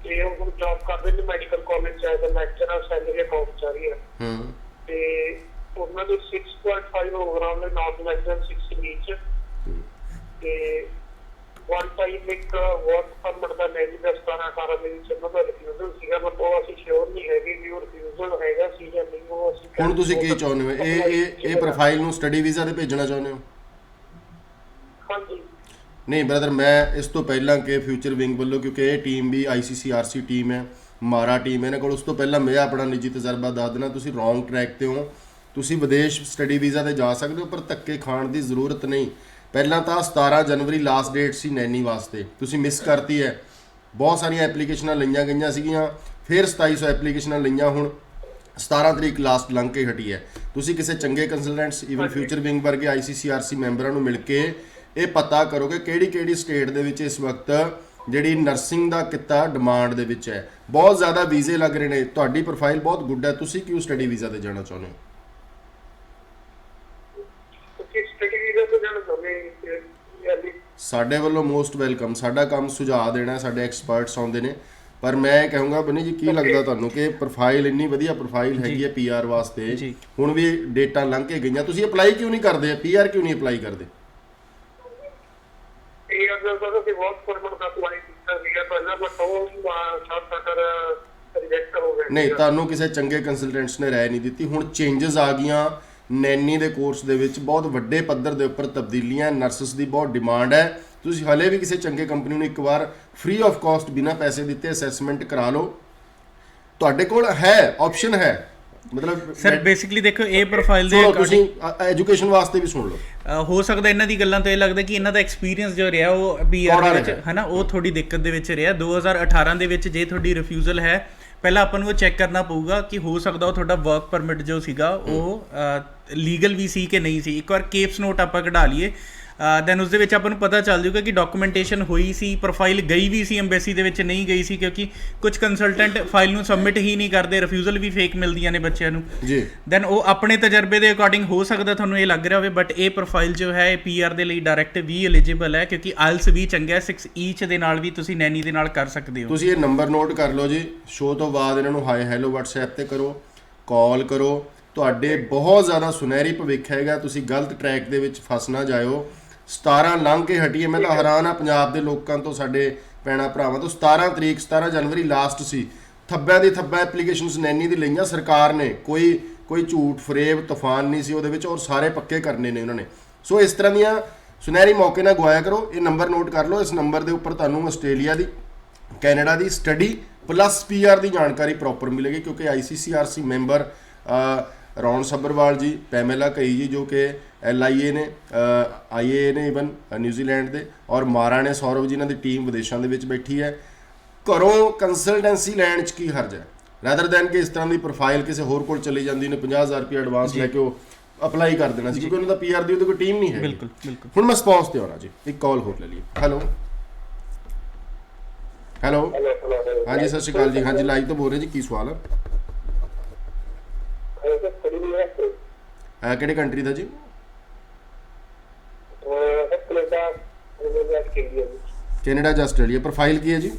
ਤੇ ਉਹ ਹੁਣ ਜੌਬ ਕਰਦੇ ਨੇ ਮੈਡੀਕਲ ਕਾਲਜ ਚ as a lecturer, salary account ਚ ਆ ਰਹੀ ਹੈ, ਤੇ ਉਹਨਾਂ ਦੇ 6.5 ਓਵਰਆਲ ਨੇ, ਨਾਨ ਰੈਜ਼ੀਡੈਂਟ 6 ਈਚ, ਤੇ ਵਨ ਟਾਈਮ ਇੱਕ ਵਰਕ ਪਰਮਿਟ ਦਾ ਲੈ ਲਿਆ 17-18 ਦੇ ਵਿੱਚ ਉਹਨਾਂ ਦਾ ਰਿਫਿਊਜ਼ਲ ਸੀਗਾ, ਬਟ ਉਹ ਅਸੀਂ ਸ਼ੋਰ ਨਹੀਂ ਹੈਗੇ ਵੀ ਉਹ ਰਿਫਿਊਜ਼ਲ ਹੈਗਾ ਸੀ ਜਾਂ ਨਹੀਂ। ਉਹ ਅਸੀਂ ਹੁਣ ਤੁਸੀਂ ਕੀ ਚਾਹੁੰਦੇ ਹੋ, ਇਹ ਪ੍ਰੋਫਾਈਲ ਨੂੰ ਸਟੱਡੀ ਵੀਜ਼ਾ ਤੇ ਭੇਜਣਾ ਚਾਹੁੰਦੇ ਹੋ? ਹਾਂਜੀ। ਨਹੀਂ ਬ੍ਰਦਰ, ਮੈਂ ਇਸ ਤੋਂ ਪਹਿਲਾਂ ਕਿ ਫਿਊਚਰ ਵਿੰਗ ਵੱਲੋਂ, ਕਿਉਂਕਿ ਇਹ ਟੀਮ ਵੀ ICCRC ਟੀਮ ਹੈ, ਮਾਰਾ ਟੀਮ ਹੈ ਇਹਨਾਂ ਕੋਲ, ਉਸ ਤੋਂ ਪਹਿਲਾਂ ਮੈਂ ਆਪਣਾ ਨਿੱਜੀ ਤਜਰਬਾ ਦੱਸ ਦੇਣਾ, ਤੁਸੀਂ ਰੋਂਗ ਟਰੈਕ ਤੇ ਹੋ। ਤੁਸੀਂ ਵਿਦੇਸ਼ ਸਟੱਡੀ ਵੀਜ਼ਾ ਤੇ ਜਾ ਸਕਦੇ ਹੋ, ਪਰ ਧੱਕੇ ਖਾਣ ਦੀ ਜ਼ਰੂਰਤ ਨਹੀਂ। ਪਹਿਲਾਂ ਤਾਂ 17 ਜਨਵਰੀ ਲਾਸਟ ਡੇਟ ਸੀ ਨੈਨੀ ਵਾਸਤੇ, ਤੁਸੀਂ ਮਿਸ ਕਰਤੀ ਹੈ। ਬਹੁਤ ਸਾਰੀਆਂ ਐਪਲੀਕੇਸ਼ਨਾਂ ਲਈਆਂ ਗਈਆਂ ਸੀਗੀਆਂ, ਫਿਰ 2700 ਐਪਲੀਕੇਸ਼ਨਾਂ ਲਈਆਂ, ਹੁਣ 17 ਤਰੀਕ ਲਾਸਟ ਲੰਘ ਕੇ ਹਟੀ ਹੈ। ਤੁਸੀਂ ਕਿਸੇ ਚੰਗੇ ਕੰਸਲਟੈਂਟਸ, ਈਵਨ ਫਿਊਚਰ ਵਿੰਗ ਵਰਗੇ ICCRC ਮੈਂਬਰਾਂ ਨੂੰ ਮਿਲ ਕੇ ਇਹ ਪਤਾ ਕਰੋ ਕਿ ਕਿਹੜੀ ਸਟੇਟ ਦੇ ਵਿੱਚ ਇਸ ਵਕਤ ਜਿਹੜੀ ਨਰਸਿੰਗ ਦਾ ਕਿੱਤਾ ਡਿਮਾਂਡ ਦੇ ਵਿੱਚ ਹੈ। ਬਹੁਤ ਜ਼ਿਆਦਾ ਵੀਜ਼ੇ ਲੱਗ ਰਹੇ ਨੇ, ਤੁਹਾਡੀ ਪ੍ਰੋਫਾਈਲ ਬਹੁਤ ਗੁੱਡ ਹੈ, ਤੁਸੀਂ ਕਿਉਂ ਸਟੱਡੀ ਵੀਜ਼ਾ ਤੇ ਜਾਣਾ ਚਾਹੁੰਦੇ ਹੋ? ਸਾਡੇ ਵੱਲੋਂ ਮੋਸਟ ਵੈਲਕਮ, ਸਾਡਾ ਕੰਮ ਸੁਝਾਅ ਦੇਣਾ, ਸਾਡੇ ਐਕਸਪਰਟਸ ਆਉਂਦੇ ਨੇ, ਪਰ ਮੈਂ ਕਹੂੰਗਾ ਬਨੀ ਜੀ, ਕੀ ਲੱਗਦਾ ਤੁਹਾਨੂੰ ਕਿ ਪ੍ਰੋਫਾਈਲ ਇੰਨੀ ਵਧੀਆ ਪ੍ਰੋਫਾਈਲ ਹੈਗੀ ਹੈ PR ਵਾਸਤੇ, ਹੁਣ ਵੀ ਡੇਟਾਂ ਲੰਘ ਕੇ ਗਈਆਂ, ਤੁਸੀਂ ਅਪਲਾਈ ਕਿਉਂ ਨਹੀਂ ਕਰਦੇ? PR ਕਿਉਂ ਨਹੀਂ ਅਪਲਾਈ ਕਰਦੇ? ਨਹੀਂ, ਤੁਹਾਨੂੰ ਕਿਸੇ ਚੰਗੇ ਕੰਸਲਟੈਂਟਸ ਨੇ ਰਾਏ ਨਹੀਂ ਦਿੱਤੀ। ਹੁਣ ਚੇਂਜਸ ਆ ਗਈਆਂ ਨੈਨੀ ਦੇ ਕੋਰਸ ਦੇ ਵਿੱਚ, ਬਹੁਤ ਵੱਡੇ ਪੱਧਰ ਦੇ ਉੱਪਰ ਤਬਦੀਲੀਆਂ, ਨਰਸਸ ਦੀ ਬਹੁਤ ਡਿਮਾਂਡ ਹੈ। ਤੁਸੀਂ ਹਲੇ ਵੀ ਕਿਸੇ ਚੰਗੇ ਕੰਪਨੀ ਨੂੰ ਇੱਕ ਵਾਰ ਫ੍ਰੀ ਆਫ ਕਾਸਟ ਬਿਨਾਂ ਪੈਸੇ ਦਿੱਤੇ ਅਸੈਸਮੈਂਟ ਕਰਾ ਲਓ, ਤੁਹਾਡੇ ਕੋਲ ਹੈ, ਆਪਸ਼ਨ ਹੈ। ਮਤਲਬ ਸਰ ਬੇਸਿਕਲੀ ਦੇਖੋ, ਇਹ ਪ੍ਰੋਫਾਈਲ ਦੇ ਤੁਸੀਂ ਐਜੂਕੇਸ਼ਨ ਵਾਸਤੇ ਵੀ ਸੁਣ ਲਓ। ਹੋ ਸਕਦਾ ਇਹਨਾਂ ਦੀ ਗੱਲਾਂ ਤੋਂ ਇਹ ਲੱਗਦਾ ਕਿ ਇਹਨਾਂ ਦਾ ਐਕਸਪੀਰੀਅੰਸ ਜੋ ਰਿਹਾ ਉਹ PR ਦੇ ਵਿੱਚ ਹੈ ਨਾ, ਉਹ ਥੋੜੀ ਦਿੱਕਤ ਦੇ ਵਿੱਚ ਰਿਹਾ। 2018 ਦੇ ਵਿੱਚ ਜੇ ਤੁਹਾਡੀ ਰਿਫਿਊਜ਼ਲ ਹੈ, ਪਹਿਲਾਂ ਆਪਾਂ ਨੂੰ ਉਹ ਚੈੱਕ ਕਰਨਾ ਪਊਗਾ ਕਿ ਹੋ ਸਕਦਾ ਉਹ ਤੁਹਾਡਾ ਵਰਕ ਪਰਮਿਟ ਜੋ ਸੀਗਾ ਉਹ ਲੀਗਲ ਵੀ ਸੀ ਕਿ ਨਹੀਂ ਸੀ। ਇੱਕ ਵਾਰ ਕੇਪਸ ਨੋਟ ਆਪਾਂ ਕਢਾ ਲਈਏ ਦੈਨ ਉਸ ਦੇ ਵਿੱਚ ਆਪਾਂ ਨੂੰ ਪਤਾ ਚੱਲ ਜਾਊਗਾ ਕਿ ਡਾਕੂਮੈਂਟੇਸ਼ਨ ਹੋਈ ਸੀ, ਪ੍ਰੋਫਾਈਲ ਗਈ ਵੀ ਸੀ ਐਮਬੈਸੀ ਦੇ ਵਿੱਚ, ਨਹੀਂ ਗਈ ਸੀ, ਕਿਉਂਕਿ ਕੁਝ ਕੰਸਲਟੈਂਟ ਫਾਈਲ ਨੂੰ ਸਬਮਿਟ ਹੀ ਨਹੀਂ ਕਰਦੇ, ਰਿਫਿਊਜ਼ਲ ਵੀ ਫੇਕ ਮਿਲਦੀਆਂ ਨੇ ਬੱਚਿਆਂ ਨੂੰ ਜੀ। ਦੈਨ ਉਹ ਆਪਣੇ ਤਜਰਬੇ ਦੇ ਅਕੋਰਡਿੰਗ ਹੋ ਸਕਦਾ ਤੁਹਾਨੂੰ ਇਹ ਲੱਗ ਰਿਹਾ ਹੋਵੇ, ਬਟ ਇਹ ਪ੍ਰੋਫਾਈਲ ਜੋ ਹੈ ਇਹ ਪੀਆਰ ਦੇ ਲਈ ਡਾਇਰੈਕਟ ਵੀ ਐਲੀਜੀਬਲ ਹੈ, ਕਿਉਂਕਿ ਆਇਲਸ ਵੀ ਚੰਗਾ 6 ਈਚ ਦੇ ਨਾਲ ਵੀ ਤੁਸੀਂ ਨੈਨੀ ਦੇ ਨਾਲ ਕਰ ਸਕਦੇ ਹੋ। ਤੁਸੀਂ ਇਹ ਨੰਬਰ ਨੋਟ ਕਰ ਲਓ ਜੀ, ਸ਼ੋਅ ਤੋਂ ਬਾਅਦ ਇਹਨਾਂ ਨੂੰ ਹਾਈ ਹੈਲੋ WhatsApp ਤੇ ਕਰੋ, ਕਾਲ ਕਰੋ। ਤੁਹਾਡੇ ਬਹੁਤ ਜ਼ਿਆਦਾ ਸੁਨਹਿਰੀ ਭਵਿੱਖ ਹੈਗਾ, ਤੁਸੀਂ ਗਲਤ ਟਰੈਕ ਦੇ ਵਿੱਚ ਫਸ ਨਾ ਜਾਇਓ। 17 ਲੰਘ ਕੇ ਹਟੀਏ। ਮੈਂ ਤਾਂ ਹੈਰਾਨ ਆ ਪੰਜਾਬ ਦੇ ਲੋਕਾਂ ਤੋਂ, ਸਾਡੇ ਭੈਣਾਂ ਭਰਾਵਾਂ ਤੋਂ। 17 ਜਨਵਰੀ ਲਾਸਟ ਸੀ, ਥੱਬਿਆਂ ਦੀ ਥੱਬਾ ਐਪਲੀਕੇਸ਼ਨਸ ਨੈਨੀ ਦੀ ਲਈਆਂ ਸਰਕਾਰ ਨੇ, ਕੋਈ ਝੂਠ ਫਰੇਬ ਤੂਫਾਨ ਨਹੀਂ ਸੀ ਉਹਦੇ ਵਿੱਚ, ਔਰ ਸਾਰੇ ਪੱਕੇ ਕਰਨੇ ਨੇ ਉਹਨਾਂ ਨੇ। ਸੋ ਇਸ ਤਰ੍ਹਾਂ ਦੀਆਂ ਸੁਨਹਿਰੀ ਮੌਕੇ ਨਾ ਗਵਾਇਆ ਕਰੋ। ਇਹ ਨੰਬਰ ਨੋਟ ਕਰ ਲਓ, ਇਸ ਨੰਬਰ ਦੇ ਉੱਪਰ ਤੁਹਾਨੂੰ ਆਸਟ੍ਰੇਲੀਆ ਦੀ, ਕੈਨੇਡਾ ਦੀ ਸਟੱਡੀ ਪਲੱਸ ਪੀਆਰ ਦੀ ਜਾਣਕਾਰੀ ਪ੍ਰੋਪਰ ਮਿਲੇਗੀ, ਕਿਉਂਕਿ ICCRC ਮੈਂਬਰ ਰੌਣ ਸੱਭਰਵਾਲ ਜੀ, ਪੈਮੇਲਾ ਕਈ ਜੀ ਜੋ ਕਿ LIA ਨੇ, IA ਨੇ ਇਵਨ ਨਿਊਜ਼ੀਲੈਂਡ ਦੇ, ਔਰ ਮਹਾਰਾਣੇ ਸੌਰਵ ਜੀ, ਇਹਨਾਂ ਦੀ ਟੀਮ ਵਿਦੇਸ਼ਾਂ ਦੇ ਵਿੱਚ ਬੈਠੀ ਹੈ। ਘਰੋਂ ਕੰਸਲਟੈਂਸੀ ਲੈਣ 'ਚ ਕੀ ਹਰਜ ਹੈ, ਰੈਦਰ ਦੈਨ ਕਿ ਇਸ ਤਰ੍ਹਾਂ ਦੀ ਪ੍ਰੋਫਾਈਲ ਕਿਸੇ ਹੋਰ ਕੋਲ ਚਲੀ ਜਾਂਦੀ ਨੇ, 50,000 ਰੁਪਏ ਐਡਵਾਂਸ ਲੈ ਕੇ ਉਹ ਅਪਲਾਈ ਕਰ ਦੇਣਾ ਸੀ, ਕਿਉਂਕਿ ਉਹਨਾਂ ਦਾ PR ਦੀ ਉਹਦੇ ਕੋਈ ਟੀਮ ਨਹੀਂ ਹੈ। ਬਿਲਕੁਲ ਬਿਲਕੁਲ। ਹੁਣ ਮੈਂ ਸਪੌਂਸ ਤੇ ਆਉਣਾ ਜੀ, ਇੱਕ ਕਾਲ ਹੋਰ ਲੈ ਲਈਏ। ਹੈਲੋ ਹਾਂਜੀ, ਸਤਿ ਸ਼੍ਰੀ ਅਕਾਲ ਜੀ। ਹਾਂਜੀ, ਲਾਈਵ ਤੋਂ ਬੋਲ ਰਹੇ ਜੀ, ਕੀ ਸਵਾਲ ਹੈ? ਕਿਹੜੇ ਕੰਟਰੀ ਦਾ ਜੀ? ਕੈਨੇਡਾ ਜਾਂ ਆਸਟ੍ਰੇਲੀਆ? ਪ੍ਰੋਫਾਈਲ ਕੀ ਹੈ ਜੀ?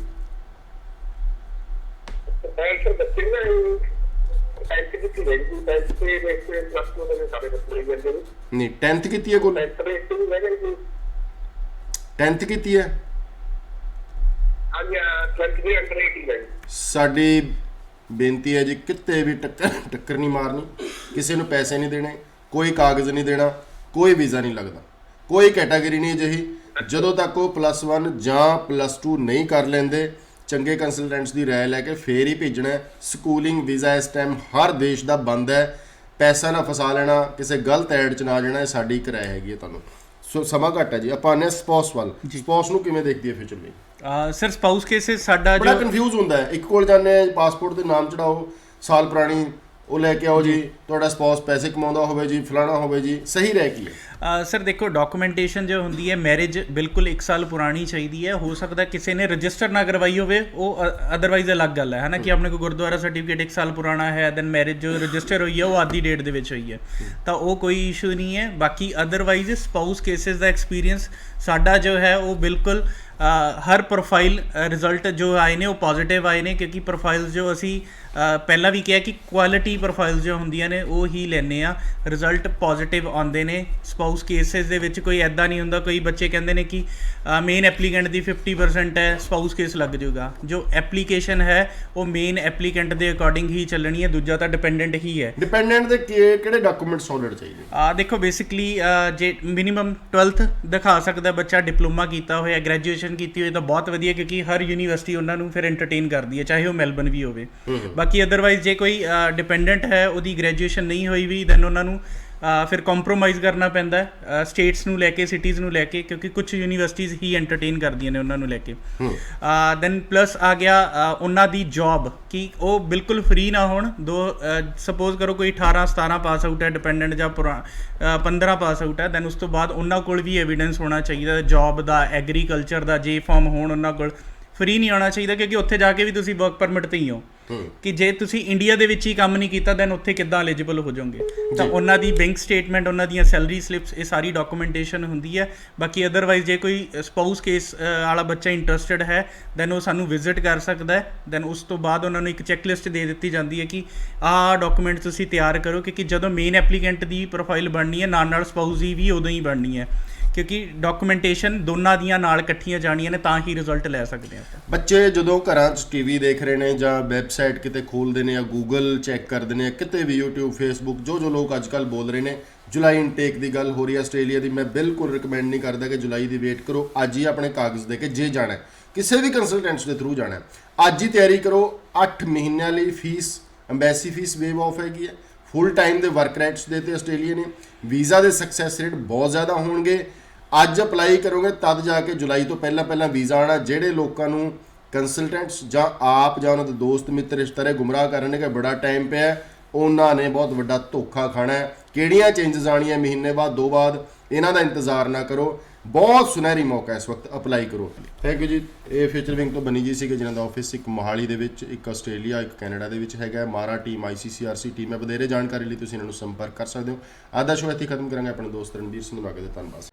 ਨਹੀਂ, 10th ਕੀਤੀ ਹੈ ਕੋਲ? 10th ਕੀਤੀ ਹੈ? ਸਾਡੀ ਬੇਨਤੀ ਹੈ ਜੀ, ਕਿਤੇ ਵੀ ਟੱਕਰ ਨਹੀਂ ਮਾਰਨੀ, ਕਿਸੇ ਨੂੰ ਪੈਸੇ ਨਹੀਂ ਦੇਣੇ, ਕੋਈ ਕਾਗਜ਼ ਨਹੀਂ ਦੇਣਾ, ਕੋਈ ਵੀਜ਼ਾ ਨਹੀਂ ਲੱਗਦਾ, ਕੋਈ ਕੈਟਾਗਰੀ ਨਹੀਂ ਅਜਿਹੀ ਜਦੋਂ ਤੱਕ ਉਹ +1 ਜਾਂ +2 ਨਹੀਂ ਕਰ ਲੈਂਦੇ। ਚੰਗੇ ਕੰਸਲਟੈਂਟਸ ਦੀ ਰਾਏ ਲੈ ਕੇ ਫੇਰ ਹੀ ਭੇਜਣਾ। ਸਕੂਲਿੰਗ ਵੀਜ਼ਾ ਇਸ ਟਾਈਮ ਹਰ ਦੇਸ਼ ਦਾ ਬੰਦ ਹੈ। ਪੈਸਾ ਨਾ ਫਸਾ ਲੈਣਾ, ਕਿਸੇ ਗਲਤ ਐਡ 'ਚ ਨਾ ਜਾਣਾ, ਇਹ ਸਾਡੀ ਇੱਕ ਰਾਏ ਹੈਗੀ ਹੈ ਤੁਹਾਨੂੰ। ਸੋ ਸਮਾਂ ਘੱਟ ਹੈ ਜੀ, ਆਪਾਂ ਆਨੇ ਸਪੌਸ ਵੱਲ। ਸਪੌਸ ਨੂੰ ਕਿਵੇਂ ਦੇਖਦੀ ਹੈ ਫਿਊਚਰ ਲਈ? ਸਰ ਸਪਾਊਸ ਕੇਸਿਸ ਸਾਡਾ ਬੜਾ ਜੋ ਕਨਫਿਊਜ਼ ਹੁੰਦਾ ਹੈ। ਇੱਕ ਕੋਲ ਜਾਂਦੇ ਆ, ਪਾਸਪੋਰਟ ਦੇ ਨਾਮ ਚੜਾਓ, ਸਾਲ ਪੁਰਾਣੀ ਉਹ ਲੈ ਕੇ ਆਓ ਜੀ, ਤੁਹਾਡਾ ਸਪੌਸ ਪੈਸੇ ਕਮਾਉਂਦਾ ਹੋਵੇ ਜੀ, ਫਲਾਣਾ ਹੋਵੇ ਜੀ, ਸਹੀ ਰਹਿ ਕੀ ਹੈ? ਸਰ ਦੇਖੋ, ਡਾਕੂਮੈਂਟੇਸ਼ਨ ਜੋ ਹੁੰਦੀ ਹੈ, ਮੈਰਿਜ ਬਿਲਕੁਲ 1 ਸਾਲ ਪੁਰਾਣੀ ਚਾਹੀਦੀ ਹੈ। ਹੋ ਸਕਦਾ ਕਿਸੇ ਨੇ ਰਜਿਸਟਰ ਨਾ ਕਰਵਾਈ ਹੋਵੇ, ਉਹ ਅਦਰਵਾਈਜ਼ ਅਲੱਗ ਗੱਲ ਹੈ ਨਾ, ਕਿ ਆਪਣੇ ਕੋਲ ਗੁਰਦੁਆਰਾ ਸਰਟੀਫਿਕੇਟ 1 ਸਾਲ ਪੁਰਾਣਾ ਹੈ, ਦੈਨ ਮੈਰਿਜ ਜੋ ਰਜਿਸਟਰ ਹੋਈ ਹੈ ਉਹ ਆਦੀ ਡੇਟ ਦੇ ਵਿੱਚ ਹੋਈ ਹੈ, ਤਾਂ ਉਹ ਕੋਈ ਇਸ਼ੂ ਨਹੀਂ ਹੈ। ਬਾਕੀ ਅਦਰਵਾਈਜ਼ ਸਪਾਊਸ ਕੇਸਿਸ ਦਾ ਐਕਸਪੀਰੀਅੰਸ ਸਾਡਾ ਜੋ ਹੈ ਉਹ ਬਿਲਕੁਲ ਹਰ ਪ੍ਰੋਫਾਈਲ ਰਿਜ਼ਲਟ ਜੋ ਆਏ ਨੇ ਉਹ ਪੋਜ਼ਿਟਿਵ ਆਏ ਨੇ, ਕਿਉਂਕਿ ਪ੍ਰੋਫਾਈਲਸ ਜੋ ਅਸੀਂ ਪਹਿਲਾਂ ਵੀ ਕਿਹਾ ਕਿ ਕੁਆਲਿਟੀ ਪ੍ਰੋਫਾਈਲਸ ਜੋ ਹੁੰਦੀਆਂ ਨੇ ਉਹ ਹੀ ਲੈਂਦੇ ਆ, ਰਿਜ਼ਲਟ ਪੋਜ਼ਿਟਿਵ ਆਉਂਦੇ ਨੇ। ਸਪਾਊਸ ਕੇਸਿਸ ਦੇ ਵਿੱਚ ਕੋਈ ਐਦਾਂ ਨਹੀਂ ਹੁੰਦਾ, ਕੋਈ ਬੱਚੇ ਕਹਿੰਦੇ ਨੇ ਕਿ ਮੇਨ ਐਪਲੀਕੈਂਟ ਦੀ 50% ਹੈ, ਸਪਾਊਸ ਕੇਸ ਲੱਗ ਜਾਊਗਾ। ਜੋ ਐਪਲੀਕੇਸ਼ਨ ਹੈ ਉਹ ਮੇਨ ਐਪਲੀਕੈਂਟ ਦੇ ਅਕੋਰਡਿੰਗ ਹੀ ਚੱਲਣੀ ਹੈ, ਦੂਜਾ ਤਾਂ ਡਿਪੈਂਡੈਂਟ ਹੀ ਹੈ। ਡਿਪੈਂਡੈਂਟ ਦੇ ਕਿਹੜੇ ਡਾਕੂਮੈਂਟ ਸੋਲਿਡ ਚਾਹੀਦੇ? ਦੇਖੋ ਬੇਸਿਕਲੀ ਜੇ ਮਿਨੀਮਮ 12th ਦਿਖਾ ਸਕਦਾ ਬੱਚਾ, ਡਿਪਲੋਮਾ ਕੀਤਾ ਹੋਇਆ, ਗ੍ਰੈਜੂਏਸ਼ਨ ਕੀਤੀ ਹੋਈ, ਤਾਂ ਬਹੁਤ ਵਧੀਆ, ਕਿਉਂਕਿ ਹਰ ਯੂਨੀਵਰਸਿਟੀ ਉਹਨਾਂ ਨੂੰ ਫਿਰ ਐਂਟਰਟੇਨ ਕਰਦੀ ਹੈ, ਚਾਹੇ ਉਹ ਮੈਲਬਨ ਵੀ ਹੋਵੇ। ਬਾਕੀ ਅਦਰਵਾਈਜ਼ ਜੇ ਕੋਈ ਡਿਪੈਂਡੈਂਟ ਹੈ, ਉਹਦੀ ਗ੍ਰੈਜੂਏਸ਼ਨ ਨਹੀਂ ਹੋਈ ਵੀ, ਦੈਨ ਉਹਨਾਂ ਨੂੰ ਫਿਰ ਕੰਪਰੋਮਾਈਜ਼ ਕਰਨਾ ਪੈਂਦਾ ਹੈ ਸਟੇਟਸ ਨੂੰ ਲੈ ਕੇ, ਸਿਟੀਜ਼ ਨੂੰ ਲੈ ਕੇ, ਕਿਉਂਕਿ ਕੁਝ ਯੂਨੀਵਰਸਿਟੀਜ਼ ਹੀ ਐਂਟਰਟੇਨ ਕਰਦੀਆਂ ਨੇ ਉਹਨਾਂ ਨੂੰ ਲੈ ਕੇ। ਦੈਨ ਪਲੱਸ ਆ ਗਿਆ ਉਹਨਾਂ ਦੀ ਜੌਬ, ਕਿ ਉਹ ਬਿਲਕੁਲ ਫ੍ਰੀ ਨਾ ਹੋਣ। ਸਪੋਜ਼ ਕਰੋ ਕੋਈ 18-17 ਪਾਸ ਆਊਟ ਹੈ ਡਿਪੈਂਡੈਂਟ, ਜਾਂ 15 ਪਾਸ ਆਊਟ ਹੈ, ਦੈਨ ਉਸ ਤੋਂ ਬਾਅਦ ਉਹਨਾਂ ਕੋਲ ਵੀ ਐਵੀਡੈਂਸ ਹੋਣਾ ਚਾਹੀਦਾ ਜੌਬ ਦਾ, ਐਗਰੀਕਲਚਰ ਦਾ, ਜੇ ਫਾਰਮ ਹੋਣ ਉਹਨਾਂ ਕੋਲ। ਫ੍ਰੀ ਨਹੀਂ ਆਉਣਾ ਚਾਹੀਦਾ, ਕਿਉਂਕਿ ਉੱਥੇ ਜਾ ਕੇ ਵੀ ਤੁਸੀਂ ਵਰਕ ਪਰਮਿਟ 'ਤੇ ਹੀ ਹੋ, ਕਿ ਜੇ ਤੁਸੀਂ ਇੰਡੀਆ ਦੇ ਵਿੱਚ ਹੀ ਕੰਮ ਨਹੀਂ ਕੀਤਾ ਦੈਨ ਉੱਥੇ ਕਿੱਦਾਂ ਐਲੀਜੀਬਲ ਹੋ ਜਾਓਗੇ। ਤਾਂ ਉਹਨਾਂ ਦੀ ਬੈਂਕ ਸਟੇਟਮੈਂਟ, ਉਹਨਾਂ ਦੀਆਂ ਸੈਲਰੀ ਸਲਿਪਸ, ਇਹ ਸਾਰੀ ਡਾਕੂਮੈਂਟੇਸ਼ਨ ਹੁੰਦੀ ਹੈ। ਬਾਕੀ ਅਦਰਵਾਈਜ਼ ਜੇ ਕੋਈ ਸਪਾਊਸ ਕੇਸ ਵਾਲਾ ਬੱਚਾ ਇੰਟਰਸਟਿਡ ਹੈ ਦੈਨ ਉਹ ਸਾਨੂੰ ਵਿਜ਼ਿਟ ਕਰ ਸਕਦਾ ਹੈ। ਦੈਨ ਉਸ ਤੋਂ ਬਾਅਦ ਉਹਨਾਂ ਨੂੰ ਇੱਕ ਚੈੱਕਲਿਸਟ ਦੇ ਦਿੱਤੀ ਜਾਂਦੀ ਹੈ ਕਿ ਆਹ ਡਾਕੂਮੈਂਟ ਤੁਸੀਂ ਤਿਆਰ ਕਰੋ, ਕਿਉਂਕਿ ਜਦੋਂ ਮੇਨ ਐਪਲੀਕੈਂਟ ਦੀ ਪ੍ਰੋਫਾਈਲ ਬਣਨੀ ਹੈ, ਨਾਲ ਸਪਾਊਸ ਦੀ ਵੀ ਉਦੋਂ ਹੀ ਬਣਨੀ ਹੈ, ਕਿਉਂਕਿ ਡਾਕੂਮੈਂਟੇਸ਼ਨ ਦੋਨਾਂ ਦੀਆਂ ਨਾਲ ਇਕੱਠੀਆਂ ਜਾਣੀਆਂ ਨੇ, ਤਾਂ ਹੀ ਰਿਜ਼ਲਟ ਲੈ ਸਕਦੇ ਆਪਾਂ। ਬੱਚੇ ਜਦੋਂ ਘਰਾਂ 'ਚ TV ਦੇਖ ਰਹੇ ਨੇ, ਜਾਂ ਵੈਬਸਾਈਟ ਕਿਤੇ ਖੋਲ੍ਹਦੇ ਨੇ, ਜਾਂ ਗੂਗਲ ਚੈੱਕ ਕਰਦੇ ਨੇ, ਕਿਤੇ ਵੀ YouTube, Facebook, ਜੋ ਲੋਕ ਅੱਜ ਕੱਲ੍ਹ ਬੋਲ ਰਹੇ ਨੇ, ਜੁਲਾਈ ਇਨਟੇਕ ਦੀ ਗੱਲ ਹੋ ਰਹੀ ਹੈ ਆਸਟ੍ਰੇਲੀਆ ਦੀ, ਮੈਂ ਬਿਲਕੁਲ ਰਿਕਮੈਂਡ ਨਹੀਂ ਕਰਦਾ ਕਿ ਜੁਲਾਈ ਦੀ ਵੇਟ ਕਰੋ। ਅੱਜ ਹੀ ਆਪਣੇ ਕਾਗਜ਼ ਦੇ ਕੇ ਜੇ ਜਾਣਾ, ਕਿਸੇ ਵੀ ਕੰਸਲਟੈਂਟਸ ਦੇ ਥਰੂ ਜਾਣਾ, ਅੱਜ ਹੀ ਤਿਆਰੀ ਕਰੋ। 8 ਮਹੀਨਿਆਂ ਲਈ fees, embassy fees waive off ਹੈਗੀ ਹੈ। ਫੁੱਲ ਟਾਈਮ ਦੇ ਵਰਕ ਰਾਈਟਸ ਦੇ ਤੇ ਆਸਟ੍ਰੇਲੀਆ ਨੇ। ਵੀਜ਼ਾ ਦੇ ਸਕਸੈਸ ਰੇਟ ਬਹੁਤ ਜ਼ਿਆਦਾ ਹੋਣਗੇ। ਅੱਜ ਅਪਲਾਈ ਕਰੋਗੇ ਤਦ ਜਾ ਕੇ ਜੁਲਾਈ ਤੋਂ ਪਹਿਲਾਂ ਵੀਜ਼ਾ ਆਉਣਾ। ਜਿਹੜੇ ਲੋਕਾਂ ਨੂੰ ਕੰਸਲਟੈਂਟਸ ਜਾਂ ਆਪ ਜਾਂ ਉਹਨਾਂ ਦੇ ਦੋਸਤ ਮਿੱਤਰ ਇਸ ਤਰ੍ਹਾਂ ਗੁੰਮਰਾਹ ਕਰਨ ਕਿ ਬੜਾ ਟਾਈਮ ਪਿਆ ਹੈ, ਉਹਨਾਂ ਨੇ ਬਹੁਤ ਵੱਡਾ ਧੋਖਾ ਖਾਣਾ ਹੈ। ਕਿਹੜੀਆਂ ਚੇਂਜਸ ਆਉਣੀਆਂ ਮਹੀਨੇ ਬਾਅਦ 2 ਬਾਅਦ, ਇਹਨਾਂ ਦਾ ਇੰਤਜ਼ਾਰ ਨਾ ਕਰੋ। ਬਹੁਤ ਸੁਨਹਿਰੀ ਮੌਕਾ ਇਸ ਵਕਤ, ਅਪਲਾਈ ਕਰੋ। ਥੈਂਕ ਯੂ ਜੀ। ਇਹ ਫਿਊਚਰ ਵਿੰਗ ਤੋਂ ਬਣੀ ਜੀ ਸੀਗੇ, ਜਿਨ੍ਹਾਂ ਦਾ ਆਫਿਸ ਇੱਕ ਮੋਹਾਲੀ ਦੇ ਵਿੱਚ, ਇੱਕ ਆਸਟ੍ਰੇਲੀਆ, ਇੱਕ ਕੈਨੇਡਾ ਦੇ ਵਿੱਚ ਹੈਗਾ। ਮਾਰਾ ਟੀਮ, ICCRC ਟੀਮ ਹੈ। ਵਧੇਰੇ ਜਾਣਕਾਰੀ ਲਈ ਤੁਸੀਂ ਇਹਨਾਂ ਨੂੰ ਸੰਪਰਕ ਕਰ ਸਕਦੇ ਹੋ। ਅੱਜ ਦਾ ਸ਼ੋਅ ਇੱਥੇ ਖਤਮ ਕਰਾਂਗੇ। ਆਪਣੇ ਦੋਸਤ ਰਣਬੀਰ ਸਿੰਘ ਨੂੰ ਆਗੇ ਦੇ ਧੰਨਵਾਦ।